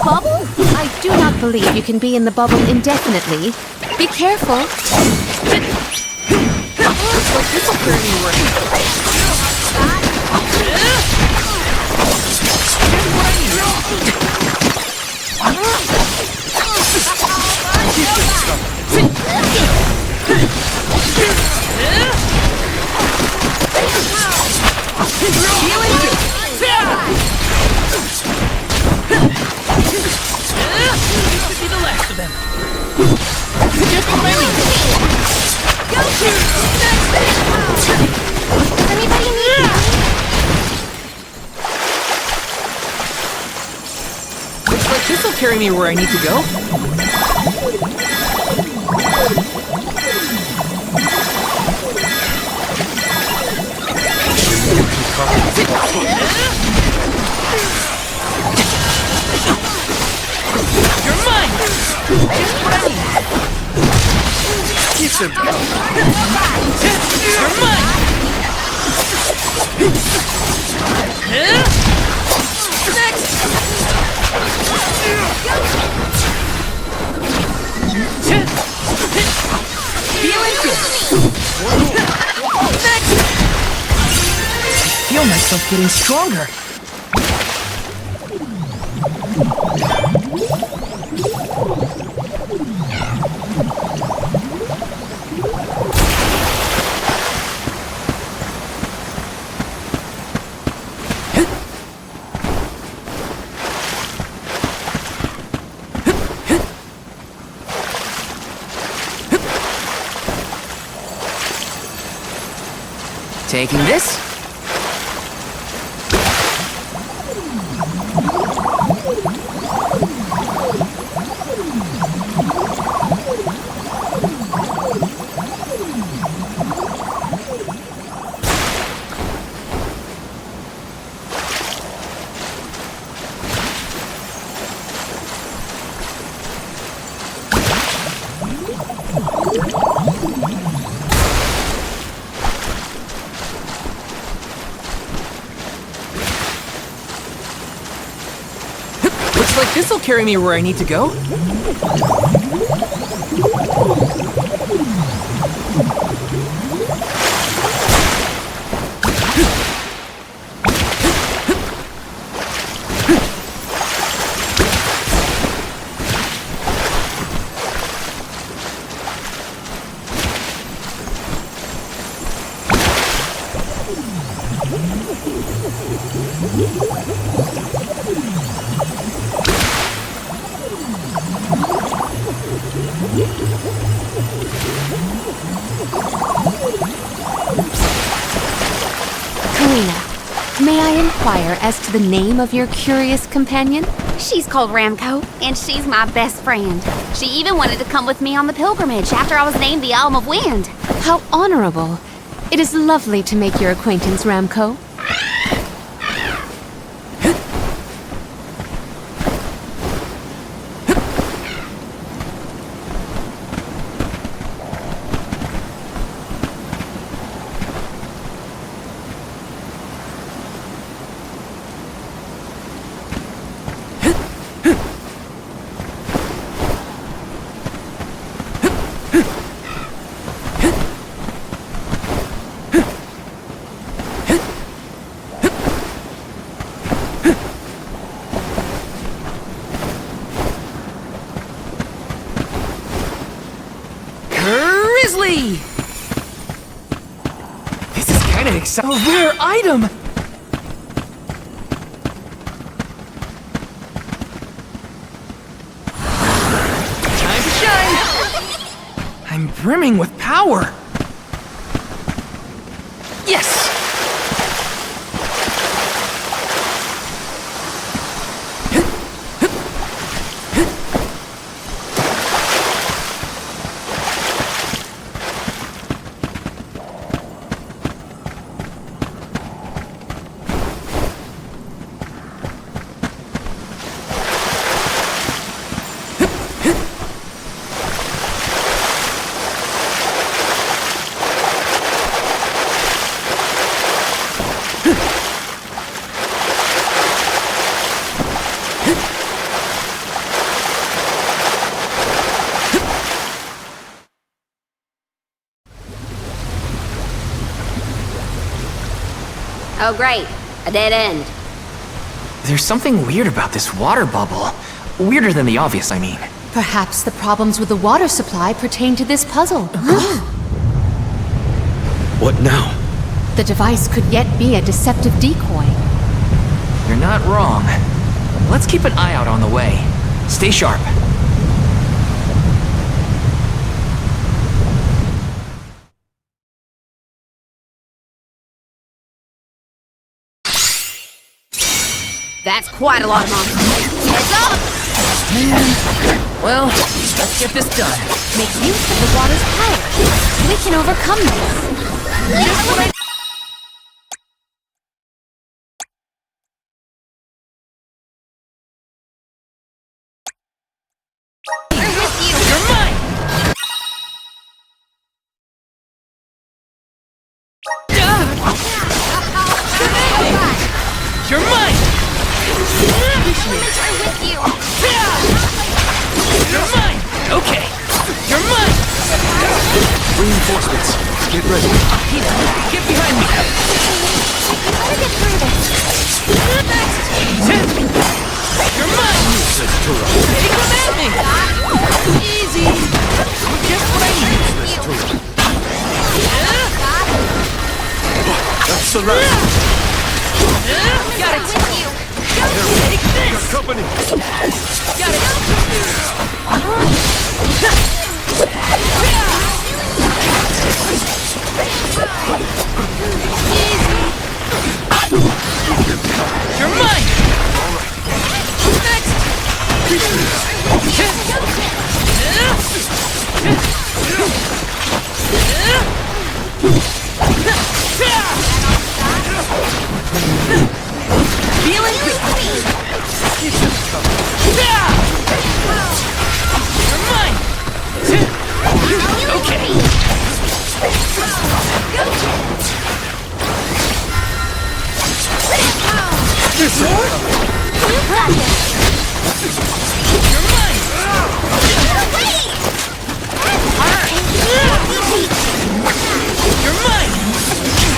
bubble? I do not believe you can be in the bubble indefinitely. Be careful. Looks like this'll carry me where I need to go. You're mine! Just what I need. Keep him. You're mine! Next! Feeling good. Next! I feel myself getting stronger. Taking this. Looks like this'll carry me where I need to go. Karina, may I inquire as to the name of your curious companion? She's called Ramco, and she's my best friend. She even wanted to come with me on the pilgrimage after I was named the Alm of Wind. How honorable. It is lovely to make your acquaintance, Ramco. Grizzly! This is kinda exciting. A rare item! Time to shine! I'm brimming with power! Yes! Oh, great. A dead end. There's something weird about this water bubble. Weirder than the obvious, I mean. Perhaps the problems with the water supply pertain to this puzzle. What now? The device could yet be a deceptive decoy. You're not wrong. Let's keep an eye out on the way. Stay sharp. That's quite a lot of monsters. Heads up! Well, let's get this done. Make use of the water's power. We can overcome this. Just what I... You're mine! You're mine! Humans are with you! You're mine! Okay. You're mine! Reinforcements. Get ready. Get behind me! Gotta get through this. You're mine! Take them at me! Easy! Just what I need! That's the rest. Got it! Take this! Company. Got it! You're mine! Next! Feeling good! You're mine! Okay! You're mine! You're mine!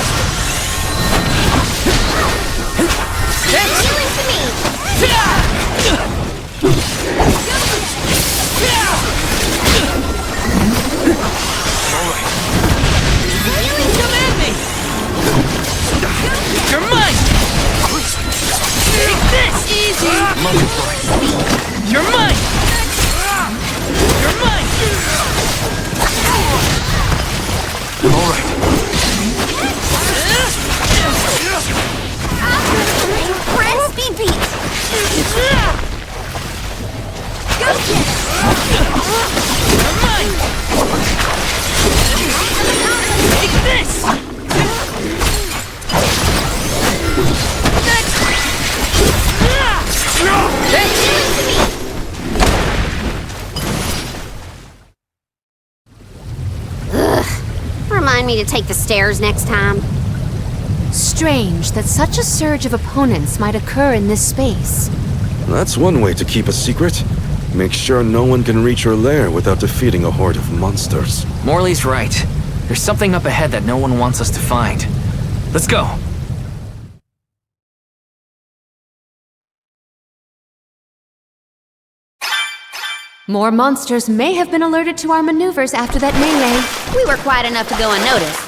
Come at me! You're mine! Take this! Easy! You're mine! You're mine! All right. Friend speed beat! Go get it! You're mine! Take this! Remind me to take the stairs next time. Strange that such a surge of opponents might occur in this space. That's one way to keep a secret. Make sure no one can reach your lair without defeating a horde of monsters. Morley's right. There's something up ahead that no one wants us to find. Let's go. More monsters may have been alerted to our maneuvers after that melee. We were quiet enough to go unnoticed.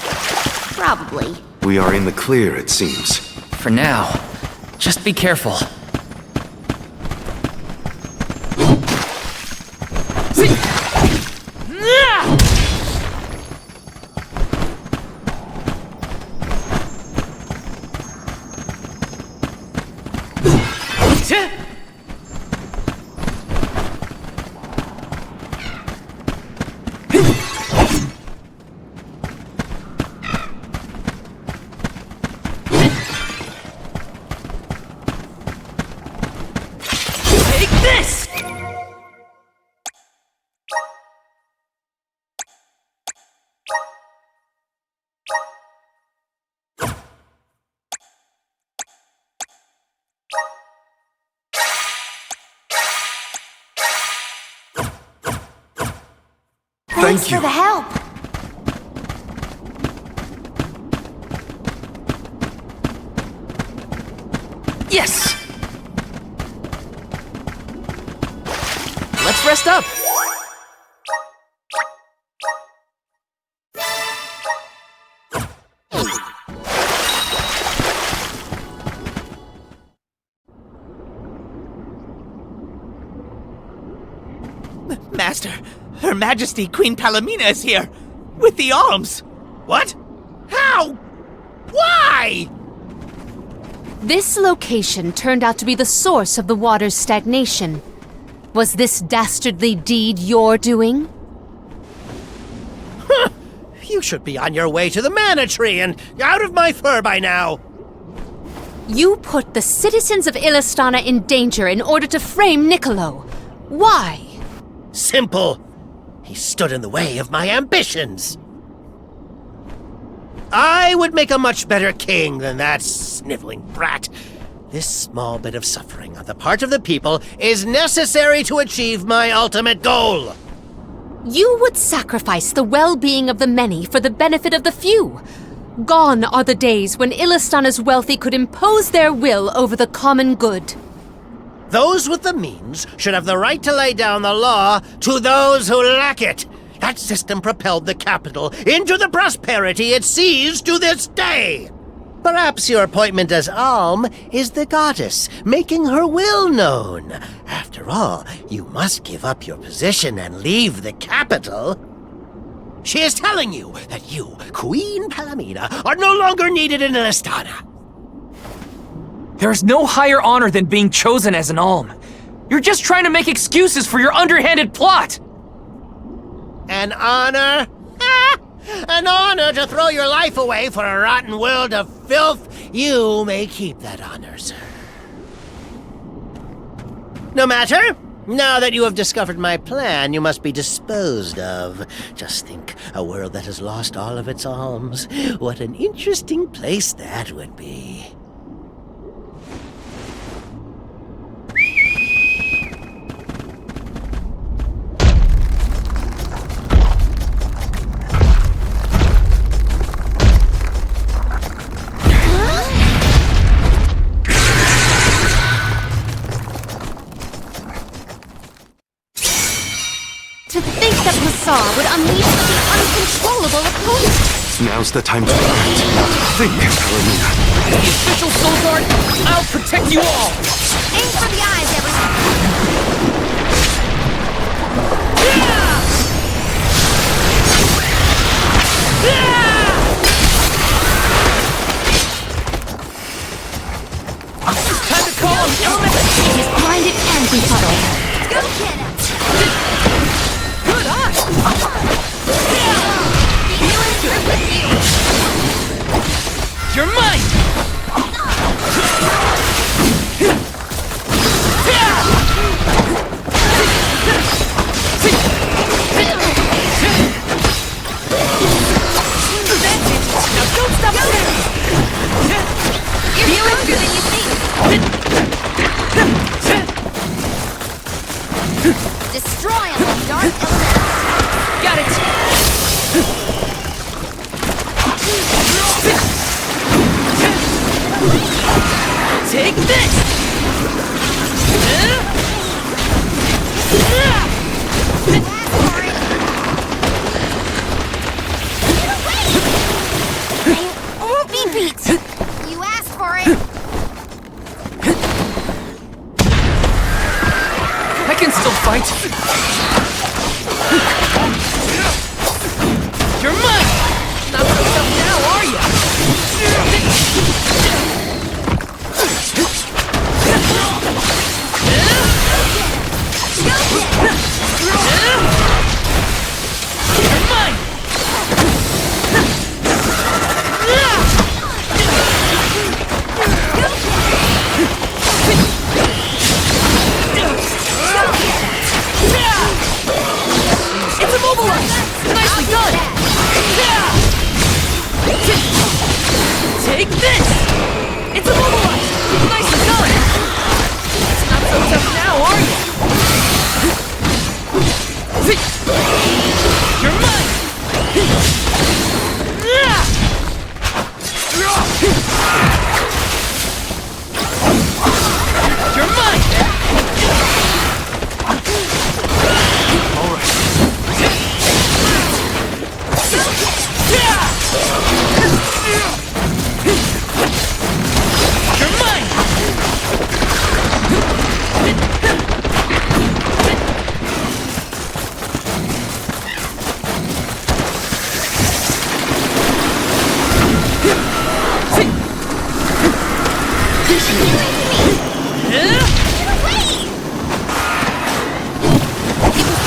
Probably. We are in the clear, it seems. For now, just be careful. Take this! Thanks for the help. Yes! Let's rest up. Master, Her Majesty Queen Palomina is here! With the alms! What? How? Why? This location turned out to be the source of the water's stagnation. Was this dastardly deed your doing? Huh. You should be on your way to the Mana Tree and out of my fur by now! You put the citizens of Illistana in danger in order to frame Niccolo. Why? Simple. He stood in the way of my ambitions. I would make a much better king than that sniveling brat. This small bit of suffering on the part of the people is necessary to achieve my ultimate goal. You would sacrifice the well-being of the many for the benefit of the few. Gone are the days when Illistana's wealthy could impose their will over the common good. Those with the means should have the right to lay down the law to those who lack it. That system propelled the capital into the prosperity it sees to this day. Perhaps your appointment as Alm is the goddess, making her will known. After all, you must give up your position and leave the capital. She is telling you that you, Queen Palomina, are no longer needed in Illistana. There is no higher honor than being chosen as an Alm. You're just trying to make excuses for your underhanded plot! An honor? An honor to throw your life away for a rotten world of filth? You may keep that honor, sir. No matter. Now that you have discovered my plan, you must be disposed of. Just think, a world that has lost all of its alms. What an interesting place that would be. To think that Passar would unleash such an uncontrollable opponent! Now's the time to act. Think, Palomina. The official Soul Guard, I'll protect you all! Aim for the eyes, everyone! Time to call on element! It is blinded and befuddled. Go get him! Good eye! You're mine! Now don't stop moving! You're stronger than you think! Destroy him, dark element! Got it! Take this! I won't be beat! You asked for it! I can still fight! You're mine! Not so tough now, are you? You're mine! It's immobilized! Nicely done! Take this! It's immobilized! Nicely done! It's not so tough now, are you? You're mine!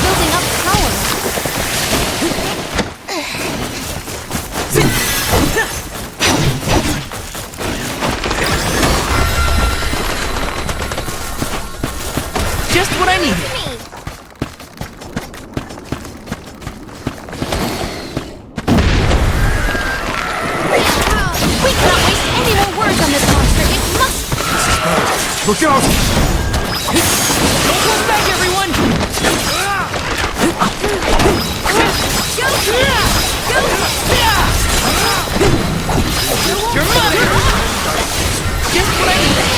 building up power. Just what I needed. We cannot waste any more words on this monster. It must. Look out! Don't hold back, everyone! Your mother! Just what I needed.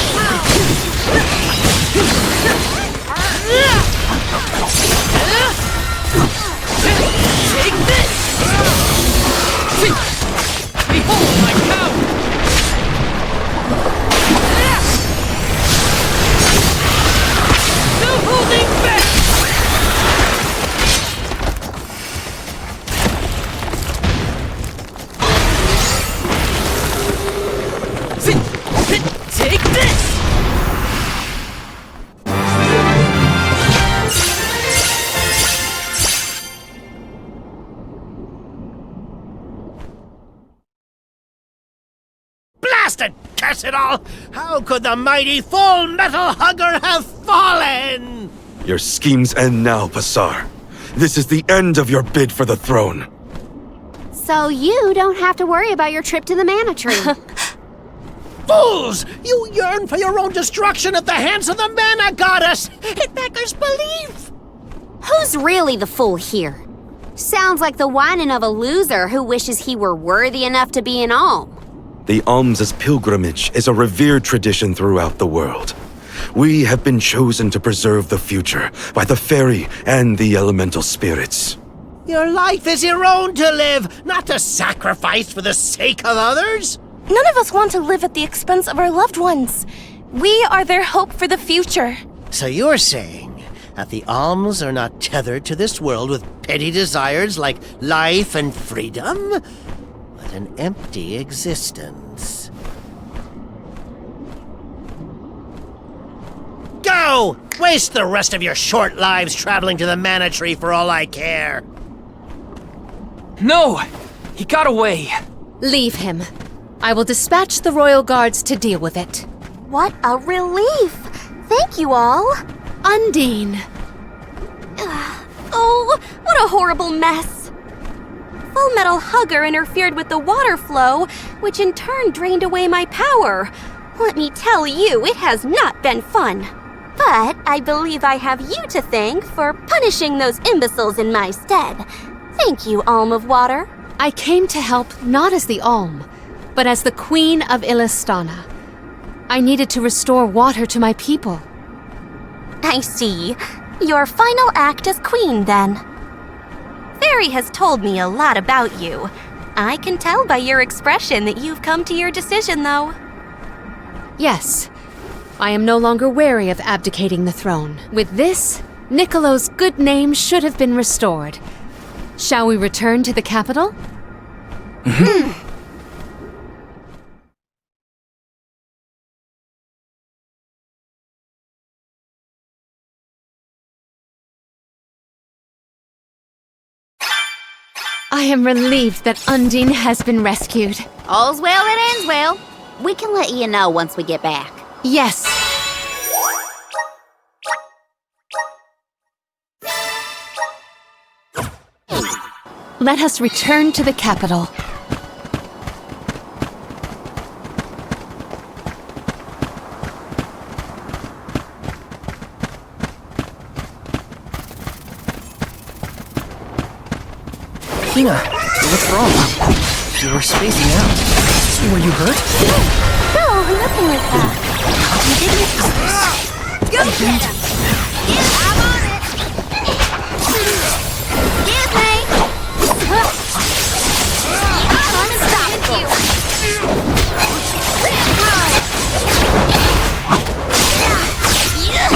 Take this! Behold my power! No holding back! Take this! Blasted curse it all! How could the mighty Full Metal Hugger have fallen? Your schemes end now, Pasar. This is the end of your bid for the throne. So you don't have to worry about your trip to the Mana Tree. Fools! You yearn for your own destruction at the hands of the Mana Goddess! It beggars belief! Who's really the fool here? Sounds like the whining of a loser who wishes he were worthy enough to be an alm. The alms' pilgrimage is a revered tradition throughout the world. We have been chosen to preserve the future by the fairy and the elemental spirits. Your life is your own to live, not to sacrifice for the sake of others! None of us want to live at the expense of our loved ones. We are their hope for the future. So you're saying that the alms are not tethered to this world with petty desires like life and freedom, but an empty existence. Go! Waste the rest of your short lives traveling to the Mana Tree for all I care. No! He got away. Leave him. I will dispatch the royal guards to deal with it. What a relief! Thank you all. Undine. Oh, what a horrible mess. Full Metal Hugger interfered with the water flow, which in turn drained away my power. Let me tell you, it has not been fun. But I believe I have you to thank for punishing those imbeciles in my stead. Thank you, Alm of Water. I came to help not as the Alm, but as the Queen of Illistana. I needed to restore water to my people. I see. Your final act as queen, then. Fairy has told me a lot about you. I can tell by your expression that you've come to your decision, though. Yes. I am no longer wary of abdicating the throne. With this, Niccolo's good name should have been restored. Shall we return to the capital? I am relieved that Undine has been rescued. All's well that ends well. We can let you know once we get back. Yes. Let us return to the capital. Hina, what's wrong? You were spacing out. Were you hurt? No, nothing like that. You didn't Go! I'm on it! Excuse me! I'm unstoppable! I'm with you!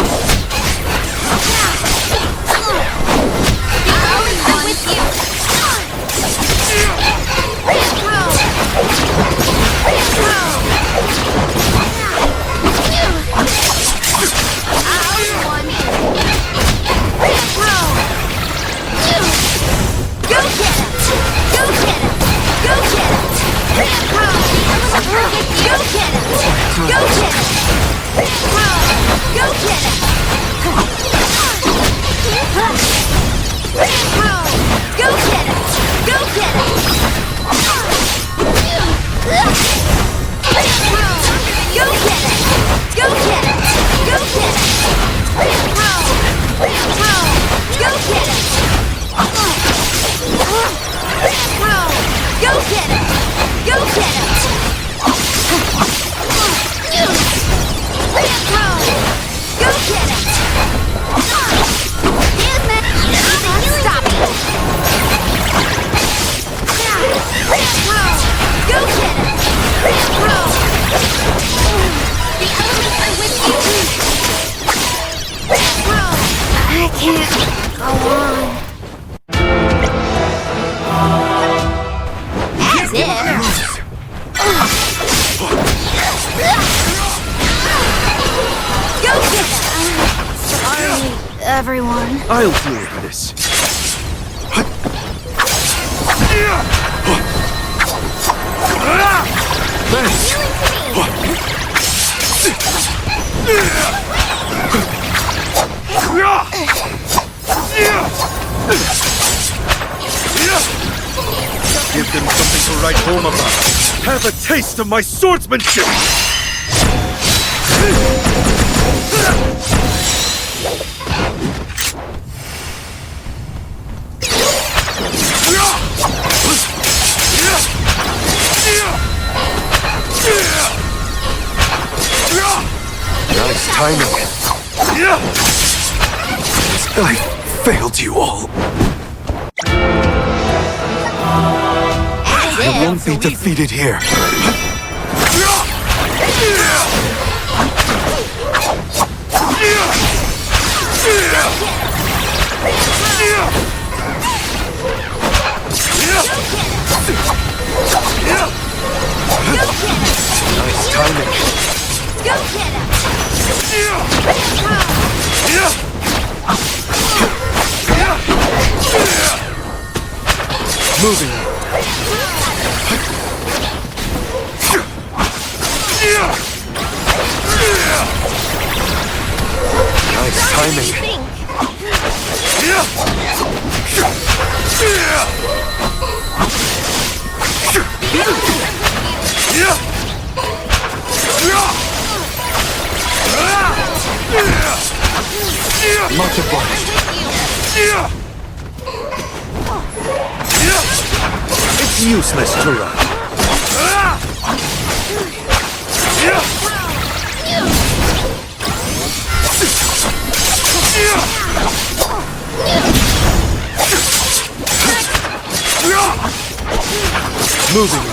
everyone. I'll deal with this. Give them something to write home about. Have a taste of my swordsmanship! Nice timing. I failed you all. I won't be defeated here. Nice timing. Go get him! Moving. Nice timing. Much obliged. It's useless to run. Moving.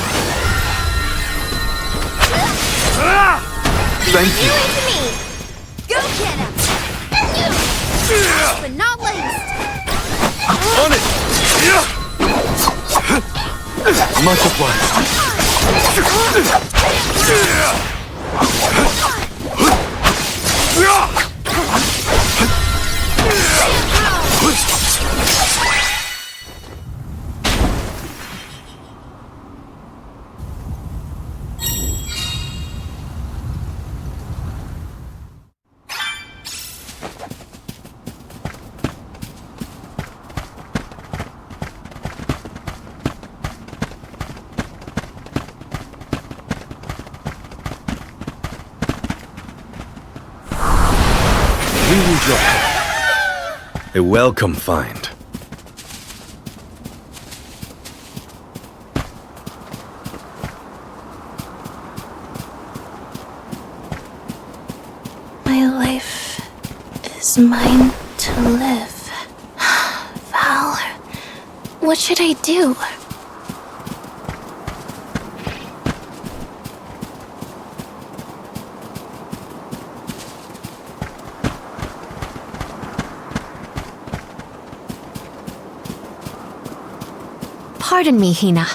Thank you. Go get him! But not least! On it! Much obliged. We need your help. A welcome find. My life is mine to live. Val, what should I do? Pardon me, Hina,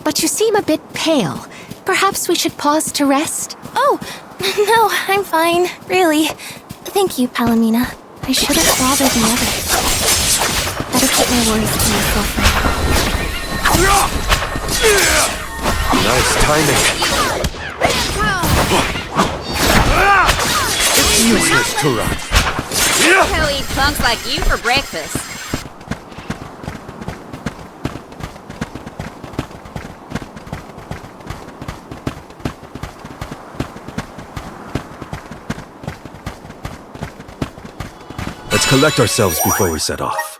but you seem a bit pale. Perhaps we should pause to rest? Oh, no, I'm fine, really. Thank you, Palomina. I should have bothered the others. Better keep my worries to myself for now. Nice timing. It's useless to run. Who eat punks like you for breakfast? Let's collect ourselves before we set off.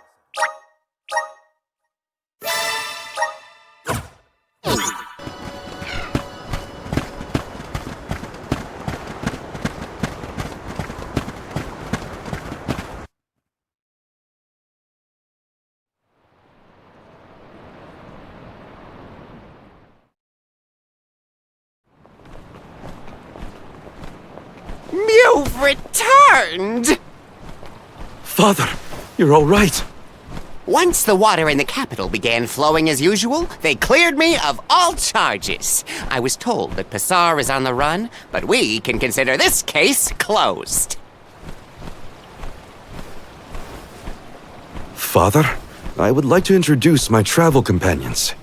You've returned! Father, you're all right. Once the water in the capital began flowing as usual, they cleared me of all charges. I was told that Passar is on the run, but we can consider this case closed. Father, I would like to introduce my travel companions.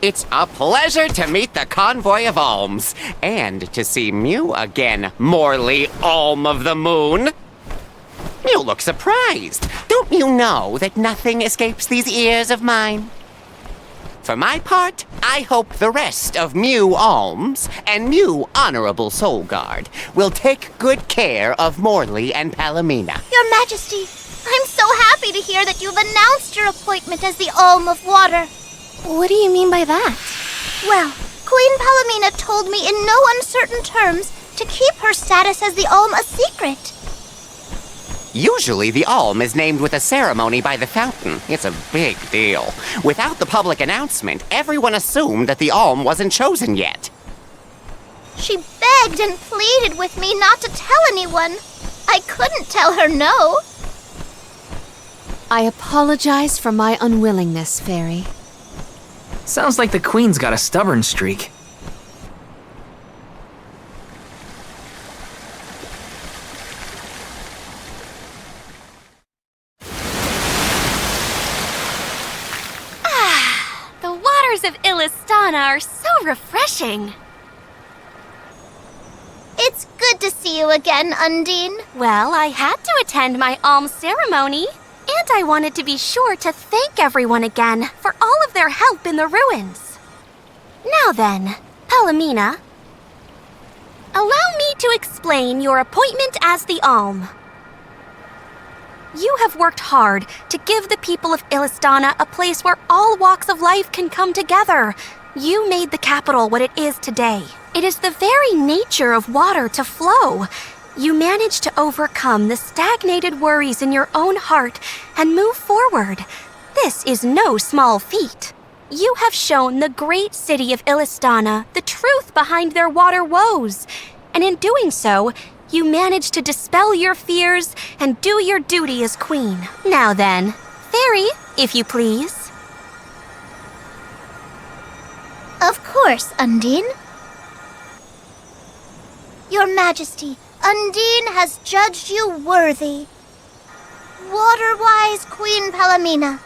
It's a pleasure to meet the convoy of alms, and to see Mew again, Morley Alm of the Moon. You look surprised. Don't you know that nothing escapes these ears of mine? For my part, I hope the rest of Mew Alms and Mew Honorable Soul Guard will take good care of Morley and Palomina. Your Majesty, I'm so happy to hear that you've announced your appointment as the Alm of Water. What do you mean by that? Well, Queen Palomina told me in no uncertain terms to keep her status as the Alm a secret. Usually the Alm is named with a ceremony by the fountain. It's a big deal. Without the public announcement, everyone assumed that the Alm wasn't chosen yet. She begged and pleaded with me not to tell anyone. I couldn't tell her no. I apologize for my unwillingness, Fairy. Sounds like the Queen's got a stubborn streak. The waters of Illistana are so refreshing. It's good to see you again, Undine. Well, I had to attend my alms ceremony, and I wanted to be sure to thank everyone again for all of their help in the ruins. Now then, Palomina, allow me to explain your appointment as the Alm. You have worked hard to give the people of Illistana a place where all walks of life can come together. You made the capital what it is today. It is the very nature of water to flow. You managed to overcome the stagnated worries in your own heart and move forward. This is no small feat. You have shown the great city of Illistana the truth behind their water woes. And in doing so, you managed to dispel your fears and do your duty as queen. Now then, Fairy, if you please. Of course, Undine. Your Majesty, Undine has judged you worthy. Water-wise Queen Palomina,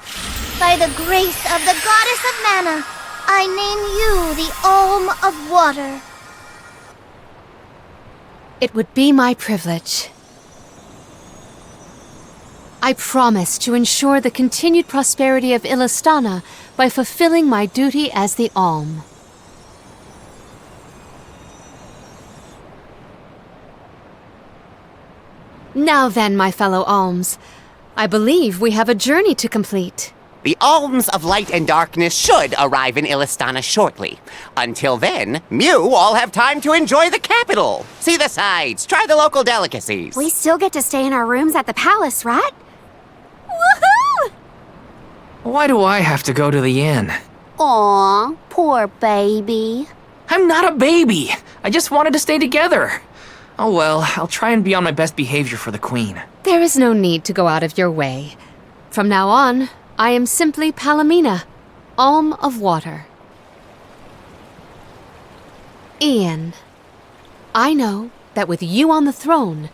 by the grace of the Goddess of Mana, I name you the Alm of Water. It would be my privilege. I promise to ensure the continued prosperity of Illistana by fulfilling my duty as the Alm. Now then, my fellow Alms, I believe we have a journey to complete. The Alms of Light and Darkness should arrive in Illistana shortly. Until then, Mew all have time to enjoy the capital. See the sights, try the local delicacies. We still get to stay in our rooms at the palace, right? Woohoo! Why do I have to go to the inn? Aw, poor baby. I'm not a baby. I just wanted to stay together. Oh well, I'll try and be on my best behavior for the Queen. There is no need to go out of your way. From now on, I am simply Palomina, Alm of Water. Ian, I know that with you on the throne,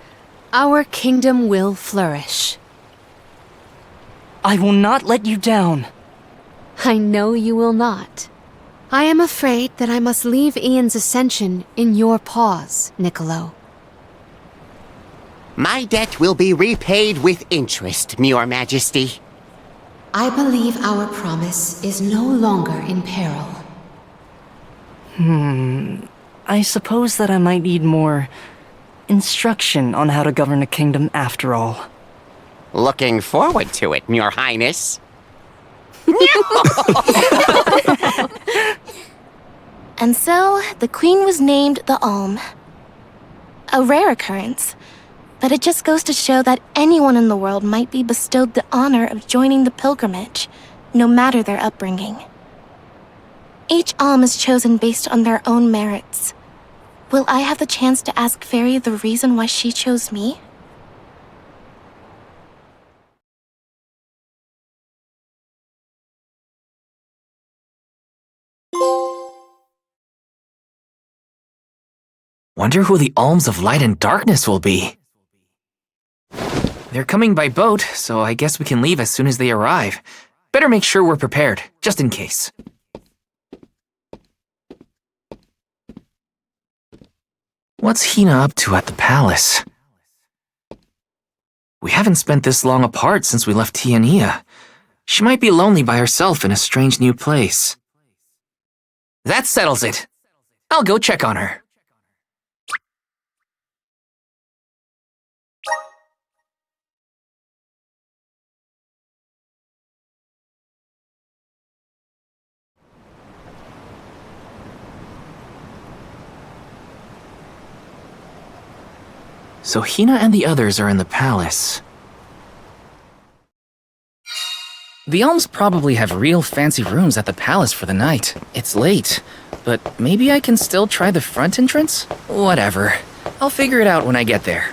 our kingdom will flourish. I will not let you down. I know you will not. I am afraid that I must leave Ian's ascension in your paws, Niccolo. My debt will be repaid with interest, Your Majesty. I believe our promise is no longer in peril. I suppose that I might need more instruction on how to govern a kingdom after all. Looking forward to it, Your Highness. And so, the Queen was named the Alm. A rare occurrence, but it just goes to show that anyone in the world might be bestowed the honor of joining the pilgrimage, no matter their upbringing. Each Alm is chosen based on their own merits. Will I have the chance to ask Fairy the reason why she chose me? Wonder who the Alms of Light and Darkness will be. They're coming by boat, so I guess we can leave as soon as they arrive. Better make sure we're prepared, just in case. What's Hina up to at the palace? We haven't spent this long apart since we left Tiania. She might be lonely by herself in a strange new place. That settles it. I'll go check on her. So Hina and the others are in the palace. The Alms probably have real fancy rooms at the palace for the night. It's late, but maybe I can still try the front entrance? Whatever. I'll figure it out when I get there.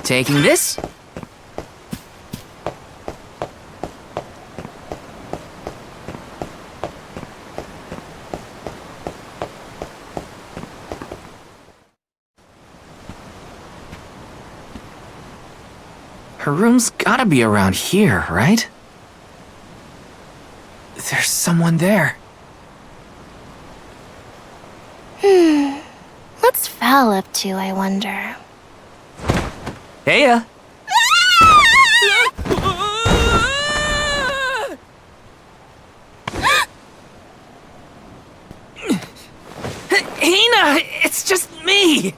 Taking this? Her room's gotta be around here, right? There's someone there. What's Val up to, I wonder? Heya! Hina! It's just me!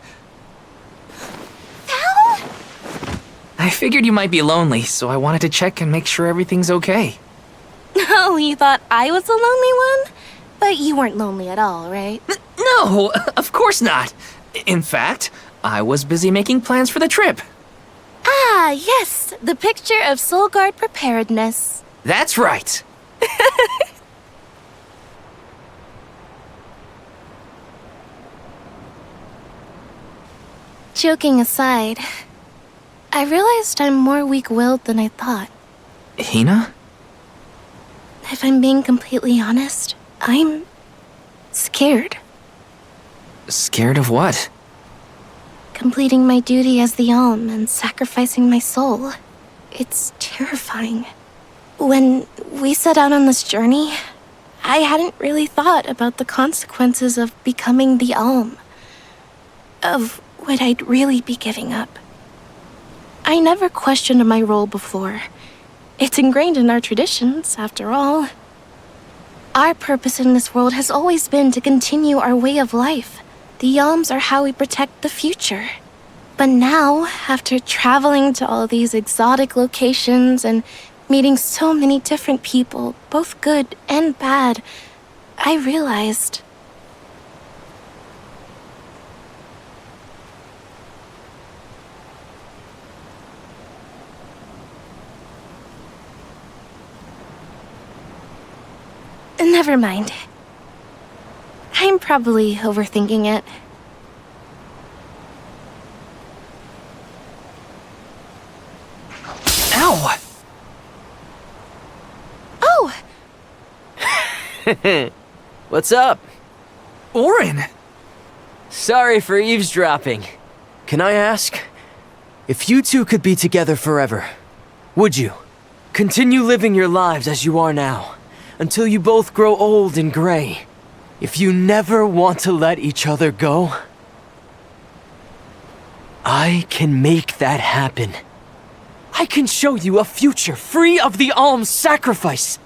Val? I figured you might be lonely, so I wanted to check and make sure everything's okay. Oh, you thought I was the lonely one? But you weren't lonely at all, right? No, of course not. In fact, I was busy making plans for the trip. Ah, yes, the picture of Solgard preparedness. That's right. Joking aside, I realized I'm more weak-willed than I thought. Hina? If I'm being completely honest, I'm scared. Scared of what? Completing my duty as the Alm and sacrificing my soul. It's terrifying. When we set out on this journey, I hadn't really thought about the consequences of becoming the Alm. Of what I'd really be giving up. I never questioned my role before. It's ingrained in our traditions, after all. Our purpose in this world has always been to continue our way of life. The Alms are how we protect the future. But now, after traveling to all these exotic locations and meeting so many different people, both good and bad, I realized... Never mind. I'm probably overthinking it. Ow! Oh! What's up? Orin! Sorry for eavesdropping. Can I ask? If you two could be together forever, would you? Continue living your lives as you are now, until you both grow old and gray. If you never want to let each other go? I can make that happen. I can show you a future free of the alms sacrifice.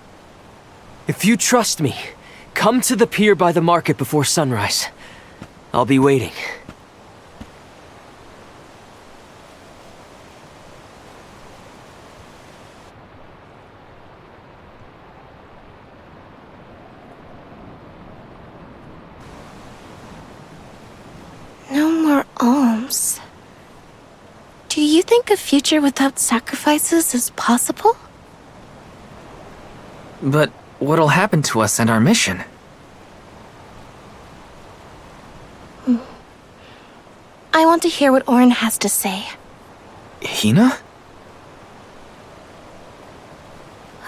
If you trust me, come to the pier by the market before sunrise. I'll be waiting. No more alms. Do you think a future without sacrifices is possible? But what'll happen to us and our mission? I want to hear what Orin has to say. Hina?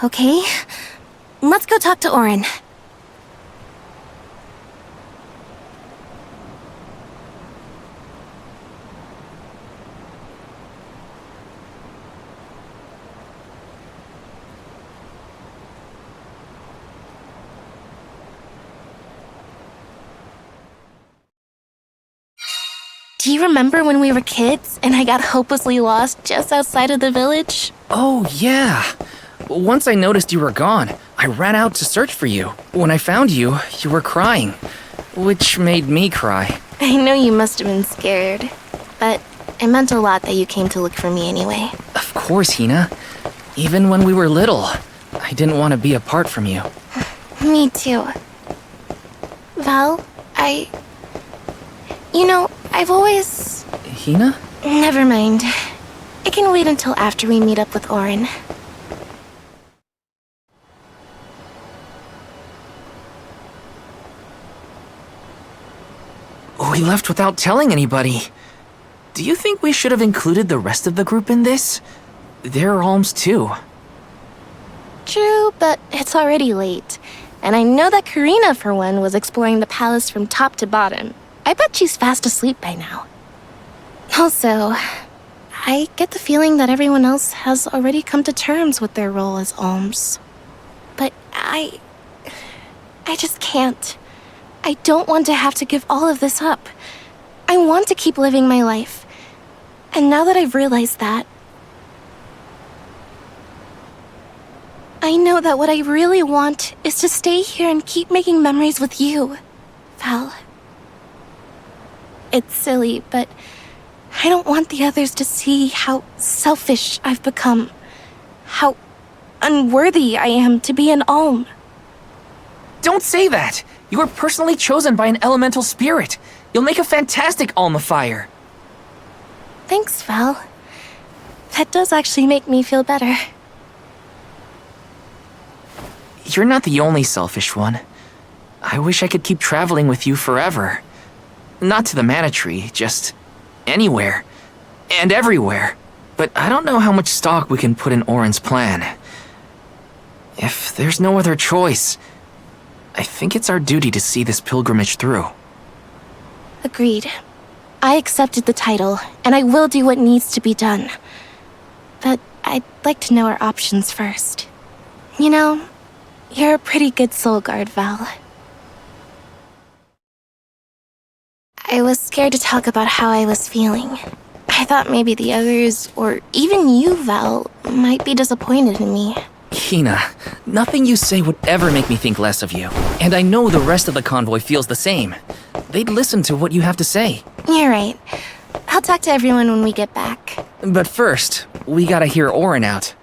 Okay, let's go talk to Orin. Do you remember when we were kids and I got hopelessly lost just outside of the village? Oh, yeah. Once I noticed you were gone, I ran out to search for you. When I found you, you were crying, which made me cry. I know you must have been scared, but it meant a lot that you came to look for me anyway. Of course, Hina. Even when we were little, I didn't want to be apart from you. Me too. Val, You know, I've always... Hina? Never mind. It can wait until after we meet up with Orin. We left without telling anybody. Do you think we should have included the rest of the group in this? They're alms too. True, but it's already late. And I know that Karina, for one, was exploring the palace from top to bottom. I bet she's fast asleep by now. Also, I get the feeling that everyone else has already come to terms with their role as alms. But I just can't. I don't want to have to give all of this up. I want to keep living my life. And now that I've realized that, I know that what I really want is to stay here and keep making memories with you, Val. It's silly, but I don't want the others to see how selfish I've become. How unworthy I am to be an alm. Don't say that! You were personally chosen by an elemental spirit. You'll make a fantastic alma-fire. Thanks, Val. That does actually make me feel better. You're not the only selfish one. I wish I could keep traveling with you forever. Not to the Mana Tree, just anywhere. And everywhere. But I don't know how much stock we can put in Orin's plan. If there's no other choice, I think it's our duty to see this pilgrimage through. Agreed. I accepted the title, and I will do what needs to be done. But I'd like to know our options first. You know, you're a pretty good soul guard, Val. I was scared to talk about how I was feeling. I thought maybe the others, or even you, Val, might be disappointed in me. Hina, nothing you say would ever make me think less of you. And I know the rest of the convoy feels the same. They'd listen to what you have to say. You're right. I'll talk to everyone when we get back. But first, we gotta hear Orin out.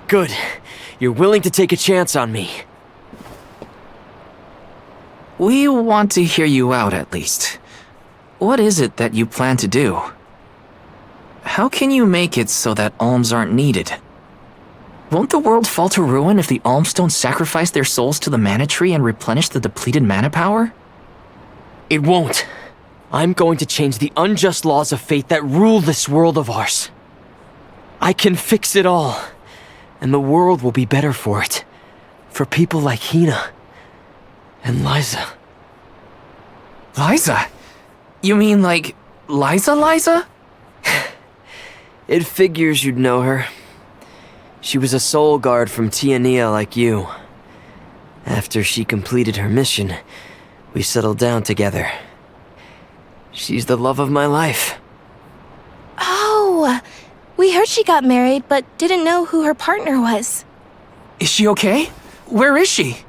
Good. You're willing to take a chance on me. We want to hear you out, at least. What is it that you plan to do? How can you make it so that alms aren't needed? Won't the world fall to ruin if the alms don't sacrifice their souls to the mana tree and replenish the depleted mana power? It won't. I'm going to change the unjust laws of fate that rule this world of ours. I can fix it all, and the world will be better for it. For people like Hina and Liza. Liza? You mean like Liza? It figures you'd know her. She was a soul guard from Tiania like you. After she completed her mission, we settled down together. She's the love of my life. Oh, we heard she got married, but didn't know who her partner was. Is she okay? Where is she?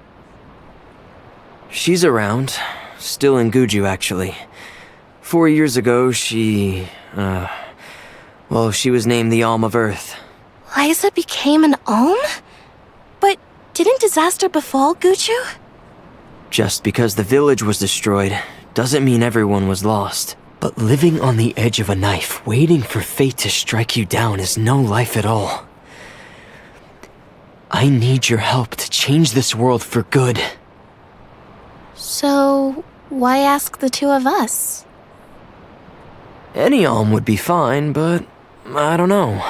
She's around. Still in Guju, actually. 4 years ago, she was named the Alm of Earth. Liza became an Alm? But didn't disaster befall Guju? Just because the village was destroyed doesn't mean everyone was lost. But living on the edge of a knife, waiting for fate to strike you down is no life at all. I need your help to change this world for good. So, why ask the two of us? Any alm would be fine, but I don't know.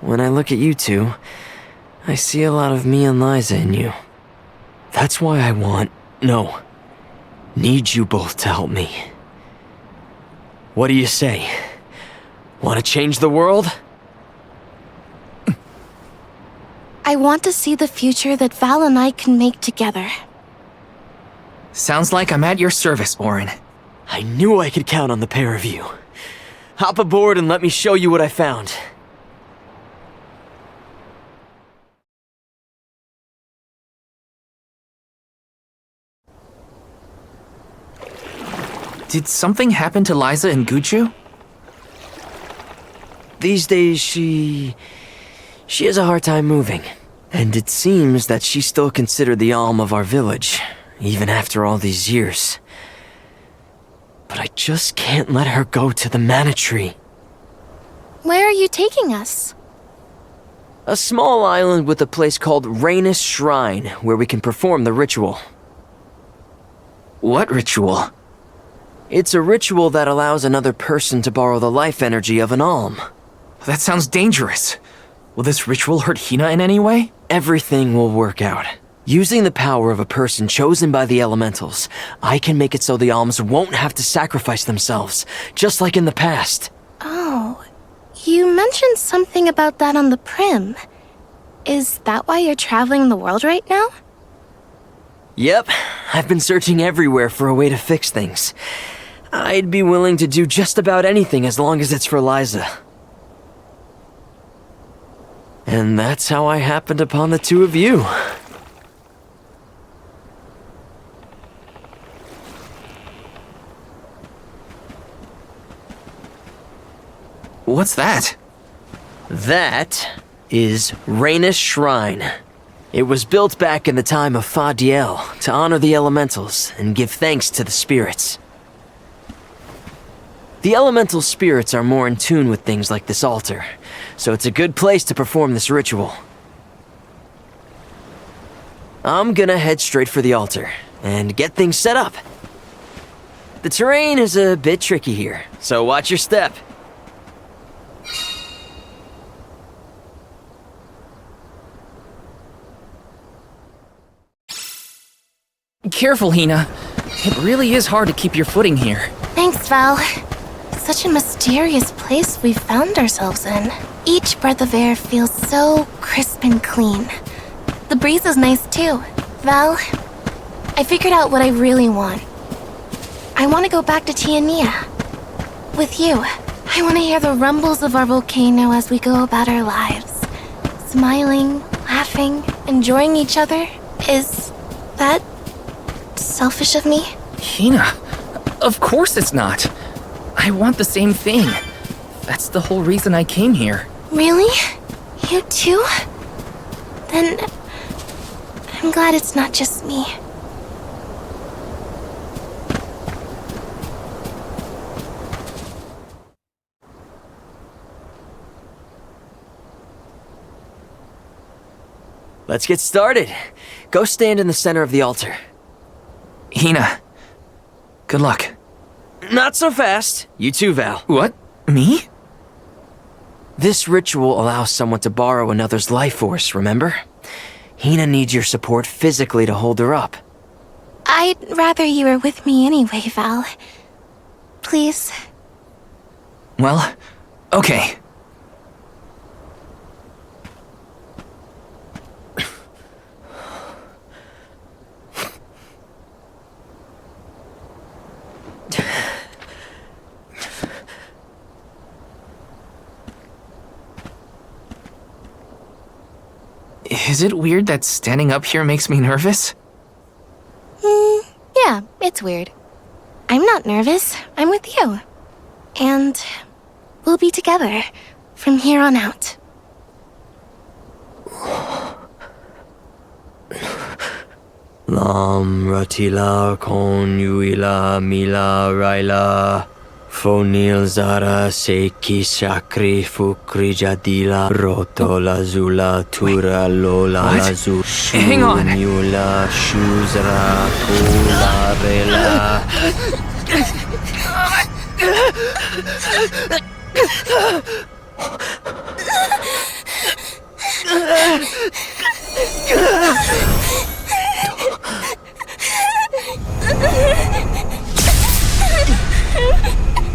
When I look at you two, I see a lot of me and Liza in you. That's why I need you both to help me. What do you say? Want to change the world? I want to see the future that Val and I can make together. Sounds like I'm at your service, Auron. I knew I could count on the pair of you. Hop aboard and let me show you what I found. Did something happen to Liza in Guju? These days, she has a hard time moving. And it seems that she's still considered the alm of our village, even after all these years. But I just can't let her go to the mana tree. Where are you taking us? A small island with a place called Rhaenys Shrine, where we can perform the ritual. What ritual? It's a ritual that allows another person to borrow the life energy of an alm. That sounds dangerous. Will this ritual hurt Hina in any way? Everything will work out. Using the power of a person chosen by the elementals, I can make it so the alms won't have to sacrifice themselves, just like in the past. Oh, you mentioned something about that on the Prim. Is that why you're traveling the world right now? Yep, I've been searching everywhere for a way to fix things. I'd be willing to do just about anything as long as it's for Liza. And that's how I happened upon the two of you. What's that? That is Rhaenys Shrine. It was built back in the time of Fadiel to honor the elementals and give thanks to the spirits. The elemental spirits are more in tune with things like this altar, so it's a good place to perform this ritual. I'm gonna head straight for the altar and get things set up. The terrain is a bit tricky here, so watch your step. Careful, Hina. It really is hard to keep your footing here. Thanks, Val. Such a mysterious place we've found ourselves in. Each breath of air feels so crisp and clean. The breeze is nice too. Val, I figured out what I really want. I want to go back to Tiania. With you. I want to hear the rumbles of our volcano as we go about our lives. Smiling, laughing, enjoying each other. Is that selfish of me? Hina, of course it's not. I want the same thing. That's the whole reason I came here. Really? You too? then I'm glad it's not just me. Let's get started. Go stand in the center of the altar. Hina, good luck. Not so fast. You too, Val. What? Me? This ritual allows someone to borrow another's life force, remember? Hina needs your support physically to hold her up. I'd rather you were with me anyway, Val. Please. Well, okay. Is it weird that standing up here makes me nervous? Yeah, it's weird. I'm not nervous. I'm with you. And we'll be together from here on out. Lam ratila kon yuila mila raila fonil zara seki shakri fukri jadila roto lazula tura lola What? lazu Hang on. shula shuzra kula rela.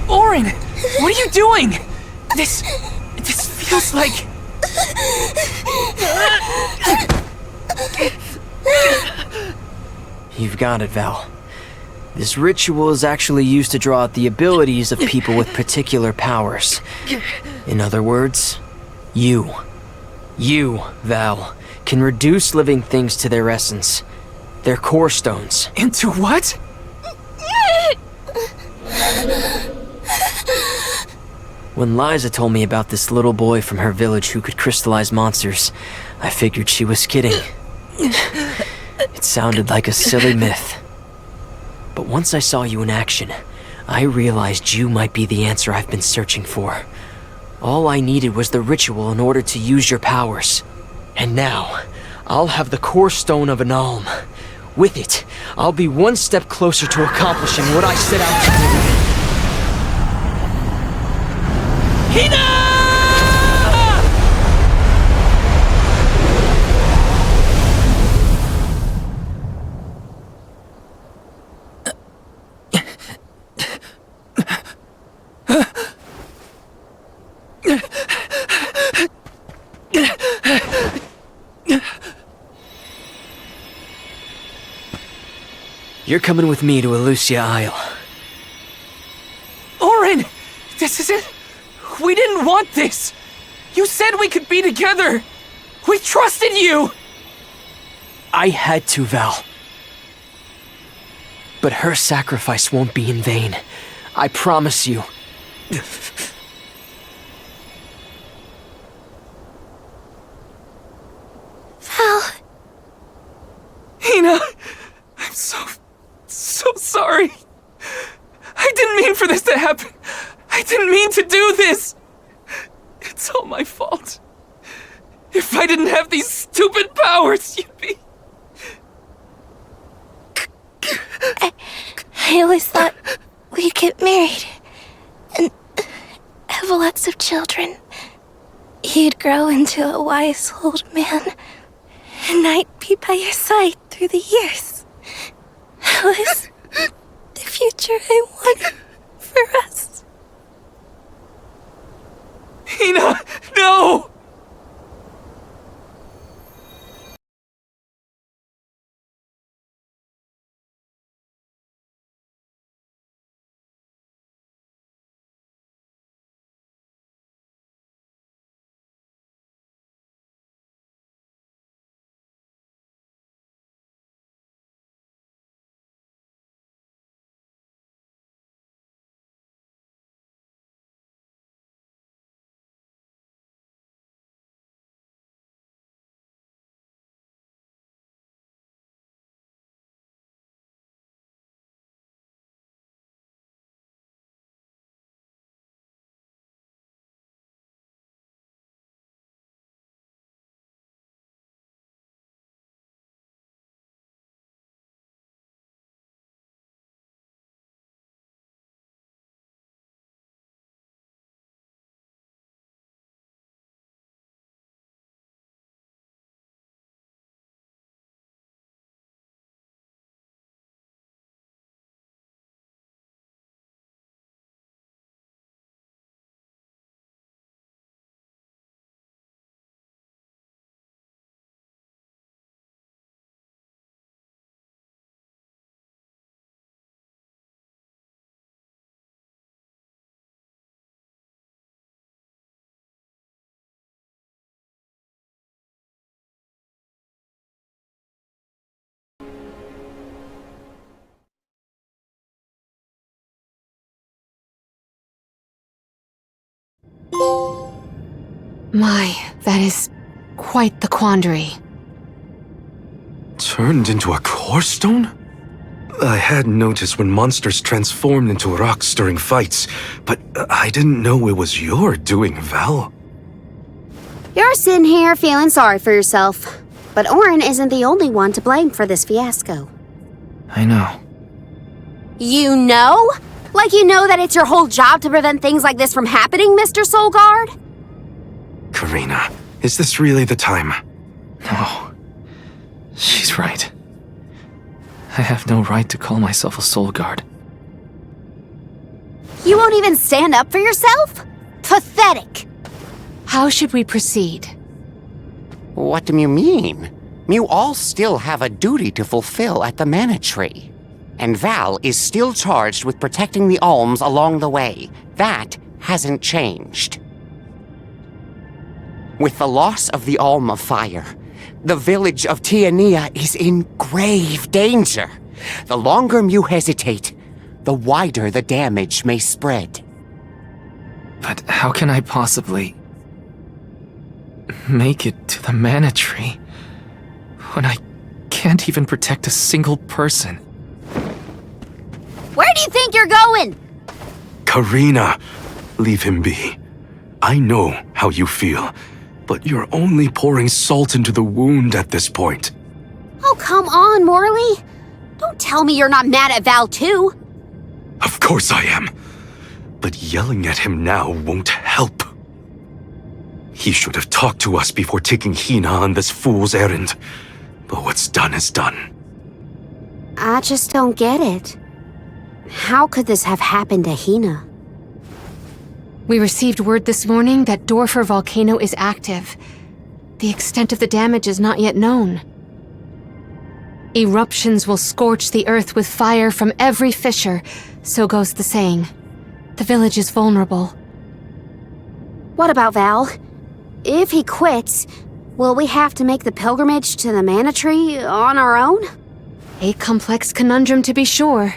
Orin, what are you doing? This feels like... You've got it, Val. This ritual is actually used to draw out the abilities of people with particular powers. In other words, you, Val, can reduce living things to their essence, their core stones. Into what? When Liza told me about this little boy from her village who could crystallize monsters, I figured she was kidding. It sounded like a silly myth. But once I saw you in action, I realized you might be the answer I've been searching for. All I needed was the ritual in order to use your powers. And now, I'll have the core stone of an alm. With it, I'll be one step closer to accomplishing what I set out to do. Hina! You're coming with me to Elusia Isle. Orin! This isn't... We didn't want this! You said we could be together! We trusted you! I had to, Val. But her sacrifice won't be in vain. I promise you. Val. Hina, I'm so sorry. I didn't mean for this to happen. I didn't mean to do this. It's all my fault. If I didn't have these stupid powers, you'd be... I always thought we'd get married and have lots of children. You'd grow into a wise old man, and I'd be by your side through the years. That was the future I wanted for us. Hina, no! My, that is quite the quandary. Turned into a core stone? I had noticed when monsters transformed into rocks during fights, but I didn't know it was your doing, Val. You're sitting here feeling sorry for yourself. But Orin isn't the only one to blame for this fiasco. I know. You know? Like you know that it's your whole job to prevent things like this from happening, Mr. Soulguard? Karina, is this really the time? No. She's right. I have no right to call myself a soul guard. You won't even stand up for yourself? Pathetic! How should we proceed? What do you mean? You all still have a duty to fulfill at the Mana Tree. And Val is still charged with protecting the alms along the way. That hasn't changed. With the loss of the Alm of Fire, the village of Tiania is in grave danger. The longer you hesitate, the wider the damage may spread. But how can I possibly make it to the Mana Tree when I can't even protect a single person? Where do you think you're going? Karina, leave him be. I know how you feel, but you're only pouring salt into the wound at this point. Oh, come on, Morley. Don't tell me you're not mad at Val, too. Of course I am. But yelling at him now won't help. He should have talked to us before taking Hina on this fool's errand. But what's done is done. I just don't get it. How could this have happened to Hina? We received word this morning that Dorfer Volcano is active. The extent of the damage is not yet known. Eruptions will scorch the earth with fire from every fissure, so goes the saying. The village is vulnerable. What about Val? If he quits, will we have to make the pilgrimage to the Mana Tree on our own? A complex conundrum to be sure.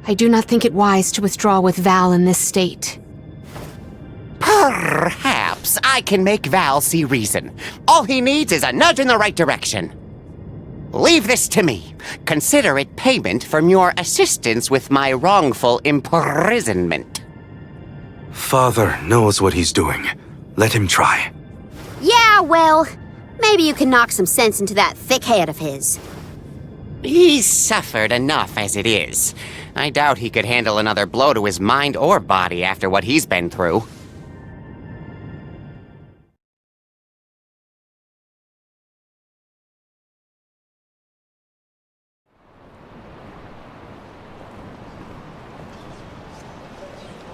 I do not think it wise to withdraw with Val in this state. Perhaps I can make Val see reason. All he needs is a nudge in the right direction. Leave this to me. Consider it payment from your assistance with my wrongful imprisonment. Father knows what he's doing. Let him try. Yeah, well, maybe you can knock some sense into that thick head of his. He's suffered enough as it is. I doubt he could handle another blow to his mind or body after what he's been through.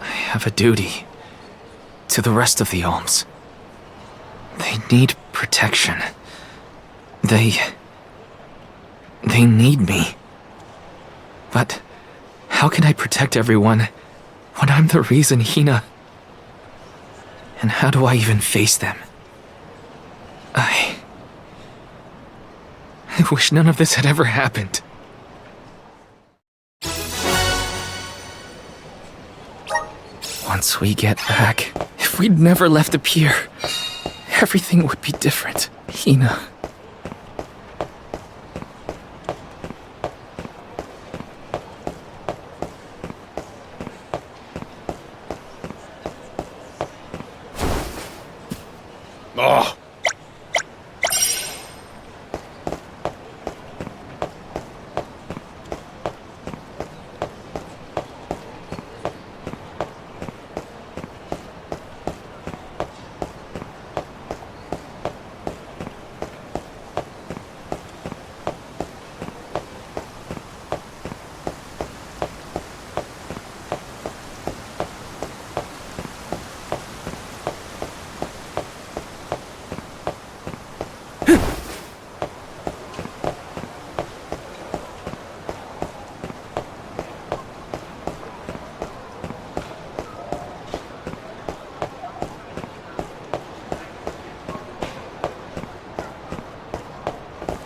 I have a duty to the rest of the alms. They need protection. They need me. But how can I protect everyone when I'm the reason Hina... And how do I even face them? I wish none of this had ever happened. Once we get back, if we'd never left the pier, everything would be different, Hina. Oh.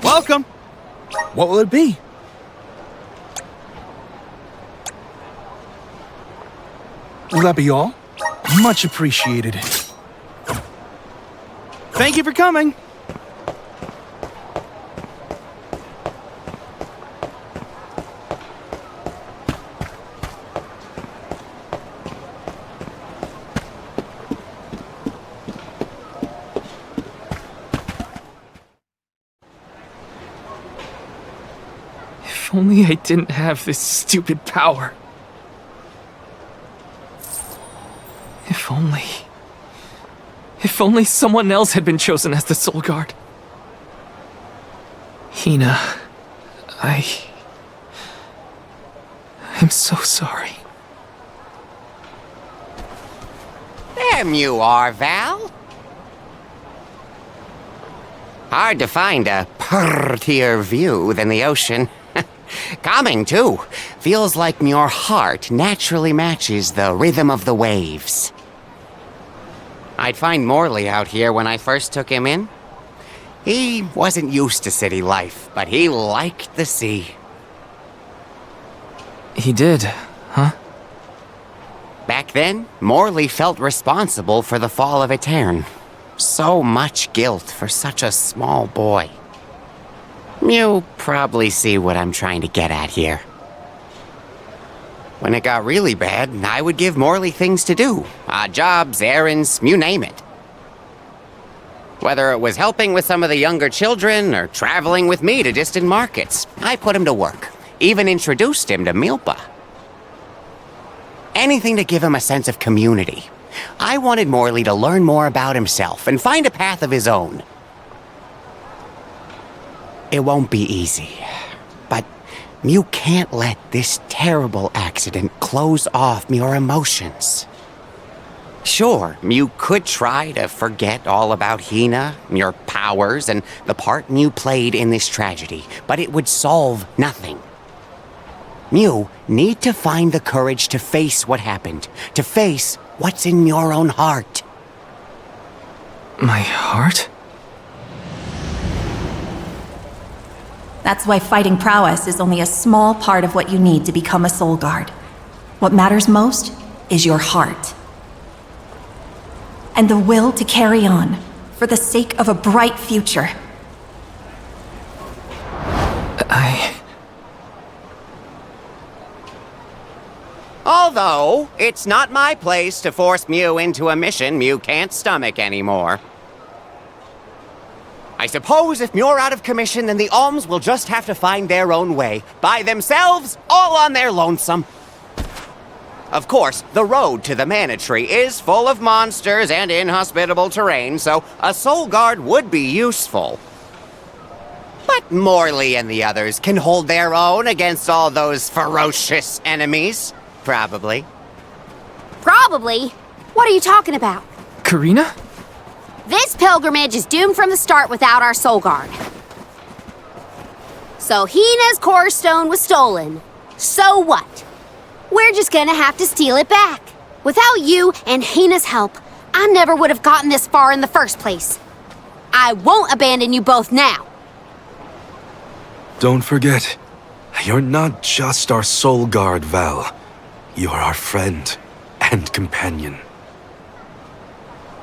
Welcome! What will it be? Will that be all? Much appreciated. Thank you for coming. If only I didn't have this stupid power. If only someone else had been chosen as the Soul Guard. Hina, I'm so sorry. There you are, Val. Hard to find a prettier view than the ocean. Calming, too. Feels like your heart naturally matches the rhythm of the waves. I'd find Morley out here when I first took him in. He wasn't used to city life, but he liked the sea. He did, huh? Back then, Morley felt responsible for the fall of Aetern. So much guilt for such a small boy. You probably see what I'm trying to get at here. When it got really bad, I would give Morley things to do. Odd jobs, errands, you name it. Whether it was helping with some of the younger children or traveling with me to distant markets, I put him to work. Even introduced him to Milpa. Anything to give him a sense of community. I wanted Morley to learn more about himself and find a path of his own. It won't be easy, but you can't let this terrible accident close off your emotions. Sure, you could try to forget all about Hina, your powers, and the part you played in this tragedy, but it would solve nothing. You need to find the courage to face what happened, to face what's in your own heart. My heart? That's why fighting prowess is only a small part of what you need to become a Soul Guard. What matters most is your heart. And the will to carry on, for the sake of a bright future. Although, it's not my place to force Mew into a mission Mew can't stomach anymore. I suppose if Muir out of commission, then the Alms will just have to find their own way. By themselves, all on their lonesome. Of course, the road to the Mana Tree is full of monsters and inhospitable terrain, so a Soul Guard would be useful. But Morley and the others can hold their own against all those ferocious enemies. Probably. Probably? What are you talking about? Karina? This pilgrimage is doomed from the start without our Soul Guard. So Hina's core stone was stolen. So what? We're just gonna have to steal it back. Without you and Hina's help, I never would have gotten this far in the first place. I won't abandon you both now. Don't forget, you're not just our Soul Guard, Val. You're our friend and companion.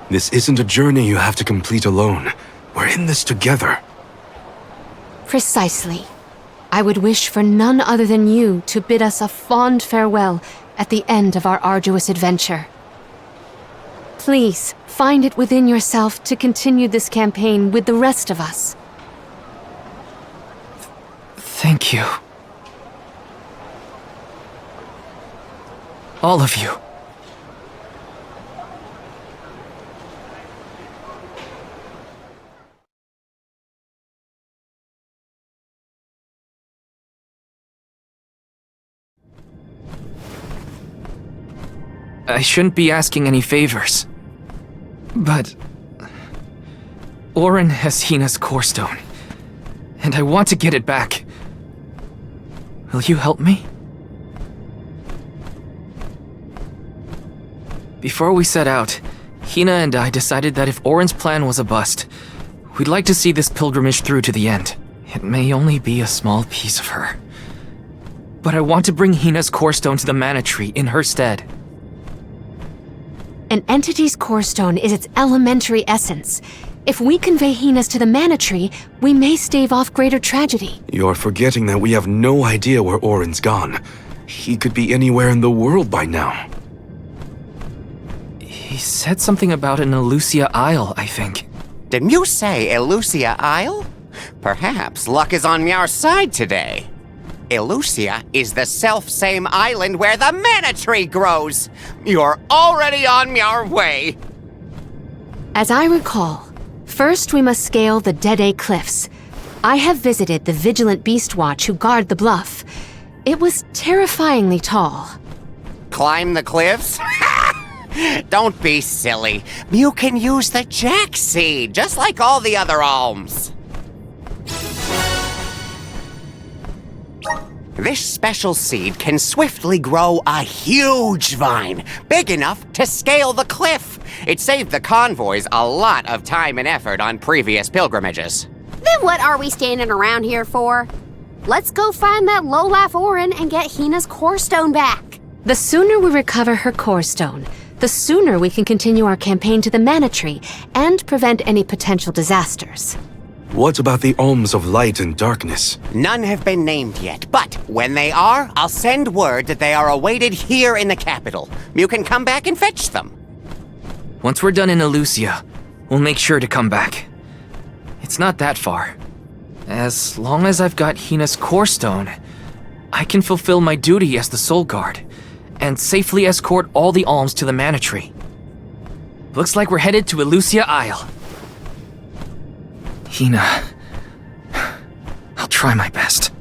This isn't a journey you have to complete alone. We're in this together. Precisely. I would wish for none other than you to bid us a fond farewell at the end of our arduous adventure. Please, find it within yourself to continue this campaign with the rest of us. Thank you. All of you. I shouldn't be asking any favors, but Auron has Hina's core stone, and I want to get it back. Will you help me? Before we set out, Hina and I decided that if Auron's plan was a bust, we'd like to see this pilgrimage through to the end. It may only be a small piece of her, but I want to bring Hina's core stone to the Mana Tree in her stead. An entity's core stone is its elementary essence. If we convey Hina's to the Mana Tree, we may stave off greater tragedy. You're forgetting that we have no idea where Orin's gone. He could be anywhere in the world by now. He said something about an Elusia Isle, I think. Did Mew say Elusia Isle? Perhaps luck is on Meow's side today. Elusia is the self-same island where the Mana Tree grows. You're already on your way. As I recall, first we must scale the Dede Cliffs. I have visited the Vigilant Beast Watch who guard the bluff. It was terrifyingly tall. Climb the cliffs? Don't be silly. Mew can use the Jack Seed, just like all the other alms. This special seed can swiftly grow a huge vine, big enough to scale the cliff. It saved the convoys a lot of time and effort on previous pilgrimages. Then what are we standing around here for? Let's go find that lowlife Orin and get Hina's core stone back. The sooner we recover her core stone, the sooner we can continue our campaign to the Mana Tree and prevent any potential disasters. What about the alms of light and darkness? None have been named yet, but when they are, I'll send word that they are awaited here in the capital. You can come back and fetch them. Once we're done in Elusia, we'll make sure to come back. It's not that far. As long as I've got Hina's core stone, I can fulfill my duty as the Soul Guard and safely escort all the alms to the Mana Tree. Looks like we're headed to Elusia Isle. Hina, I'll try my best.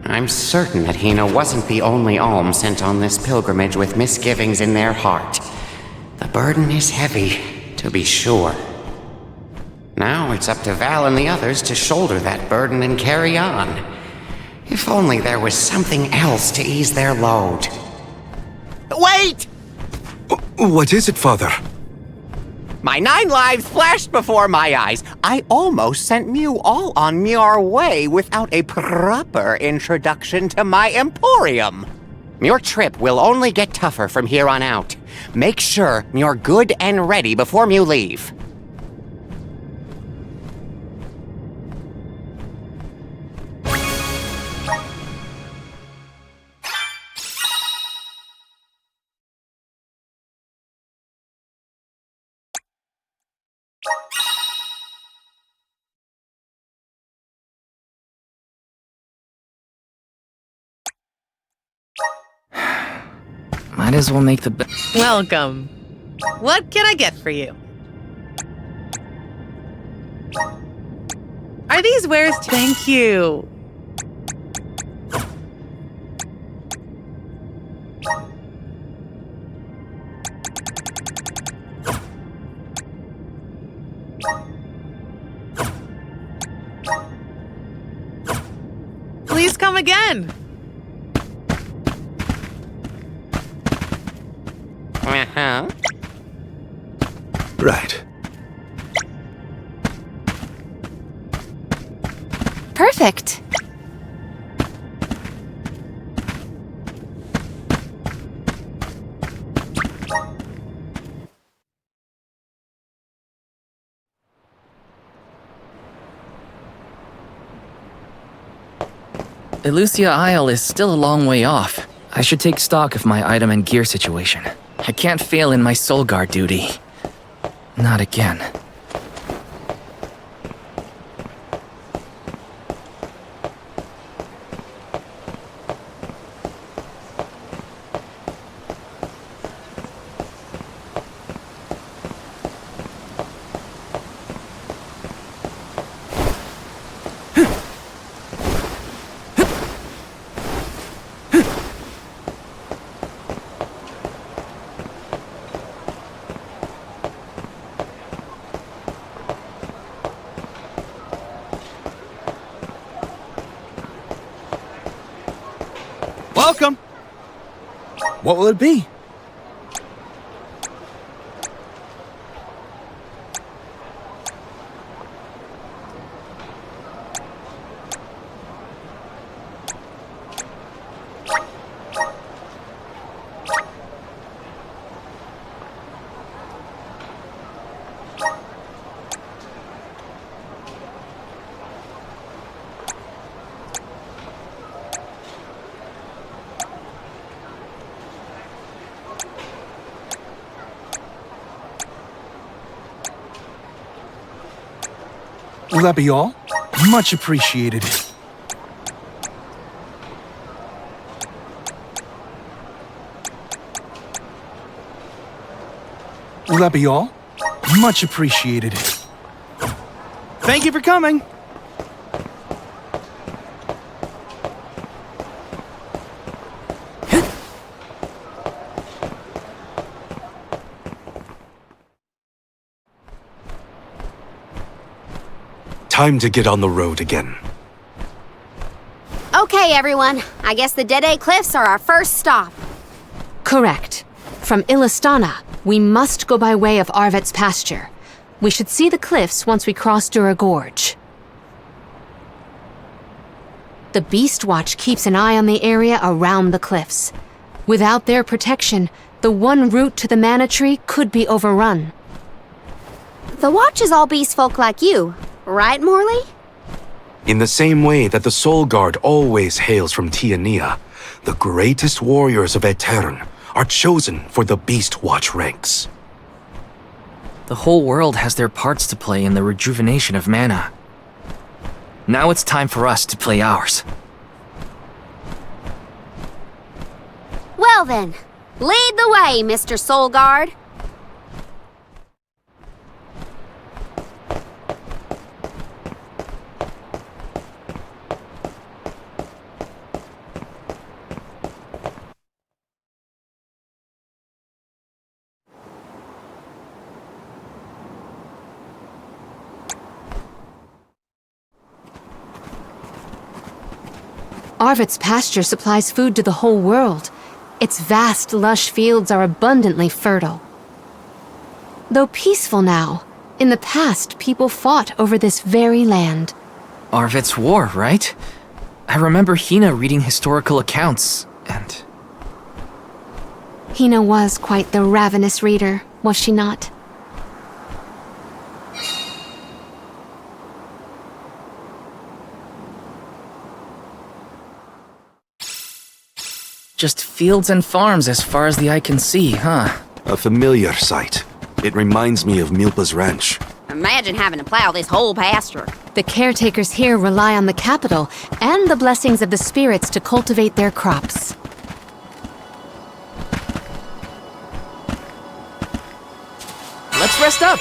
I'm certain that Hina wasn't the only alm sent on this pilgrimage with misgivings in their heart. The burden is heavy, to be sure. Now it's up to Val and the others to shoulder that burden and carry on. If only there was something else to ease their load. Wait! What is it, Father? My 9 lives flashed before my eyes. I almost sent Mew all on your way without a proper introduction to my Emporium. Your trip will only get tougher from here on out. Make sure you're good and ready before you leave. Might as well make the Welcome. What can I get for you? Are these wares? Thank you. Please come again. Uh-huh. Right. Perfect. Elusia Isle is still a long way off. I should take stock of my item and gear situation. I can't fail in my Soul Guard duty. Not again. Welcome! What will it be? Will that be all? Much appreciated. Will that be all? Much appreciated. Thank you for coming. Time to get on the road again. Okay, everyone. I guess the Dede Cliffs are our first stop. Correct. From Illistana, we must go by way of Arvet's pasture. We should see the cliffs once we cross Dura Gorge. The Beast Watch keeps an eye on the area around the cliffs. Without their protection, the one route to the Mana Tree could be overrun. The Watch is all beast folk like you, right, Morley? In the same way that the Soul Guard always hails from Tiania, the greatest warriors of Aetern are chosen for the Beast Watch ranks. The whole world has their parts to play in the rejuvenation of mana. Now it's time for us to play ours. Well then, lead the way, Mr. Soul Guard. Arvet's pasture supplies food to the whole world. Its vast, lush fields are abundantly fertile. Though peaceful now, in the past people fought over this very land. Arvet's war, right? I remember Hina reading historical accounts, and... Hina was quite the ravenous reader, was she not? Just fields and farms as far as the eye can see, huh? A familiar sight. It reminds me of Milpa's ranch. Imagine having to plow this whole pasture. The caretakers here rely on the capital and the blessings of the spirits to cultivate their crops. Let's rest up!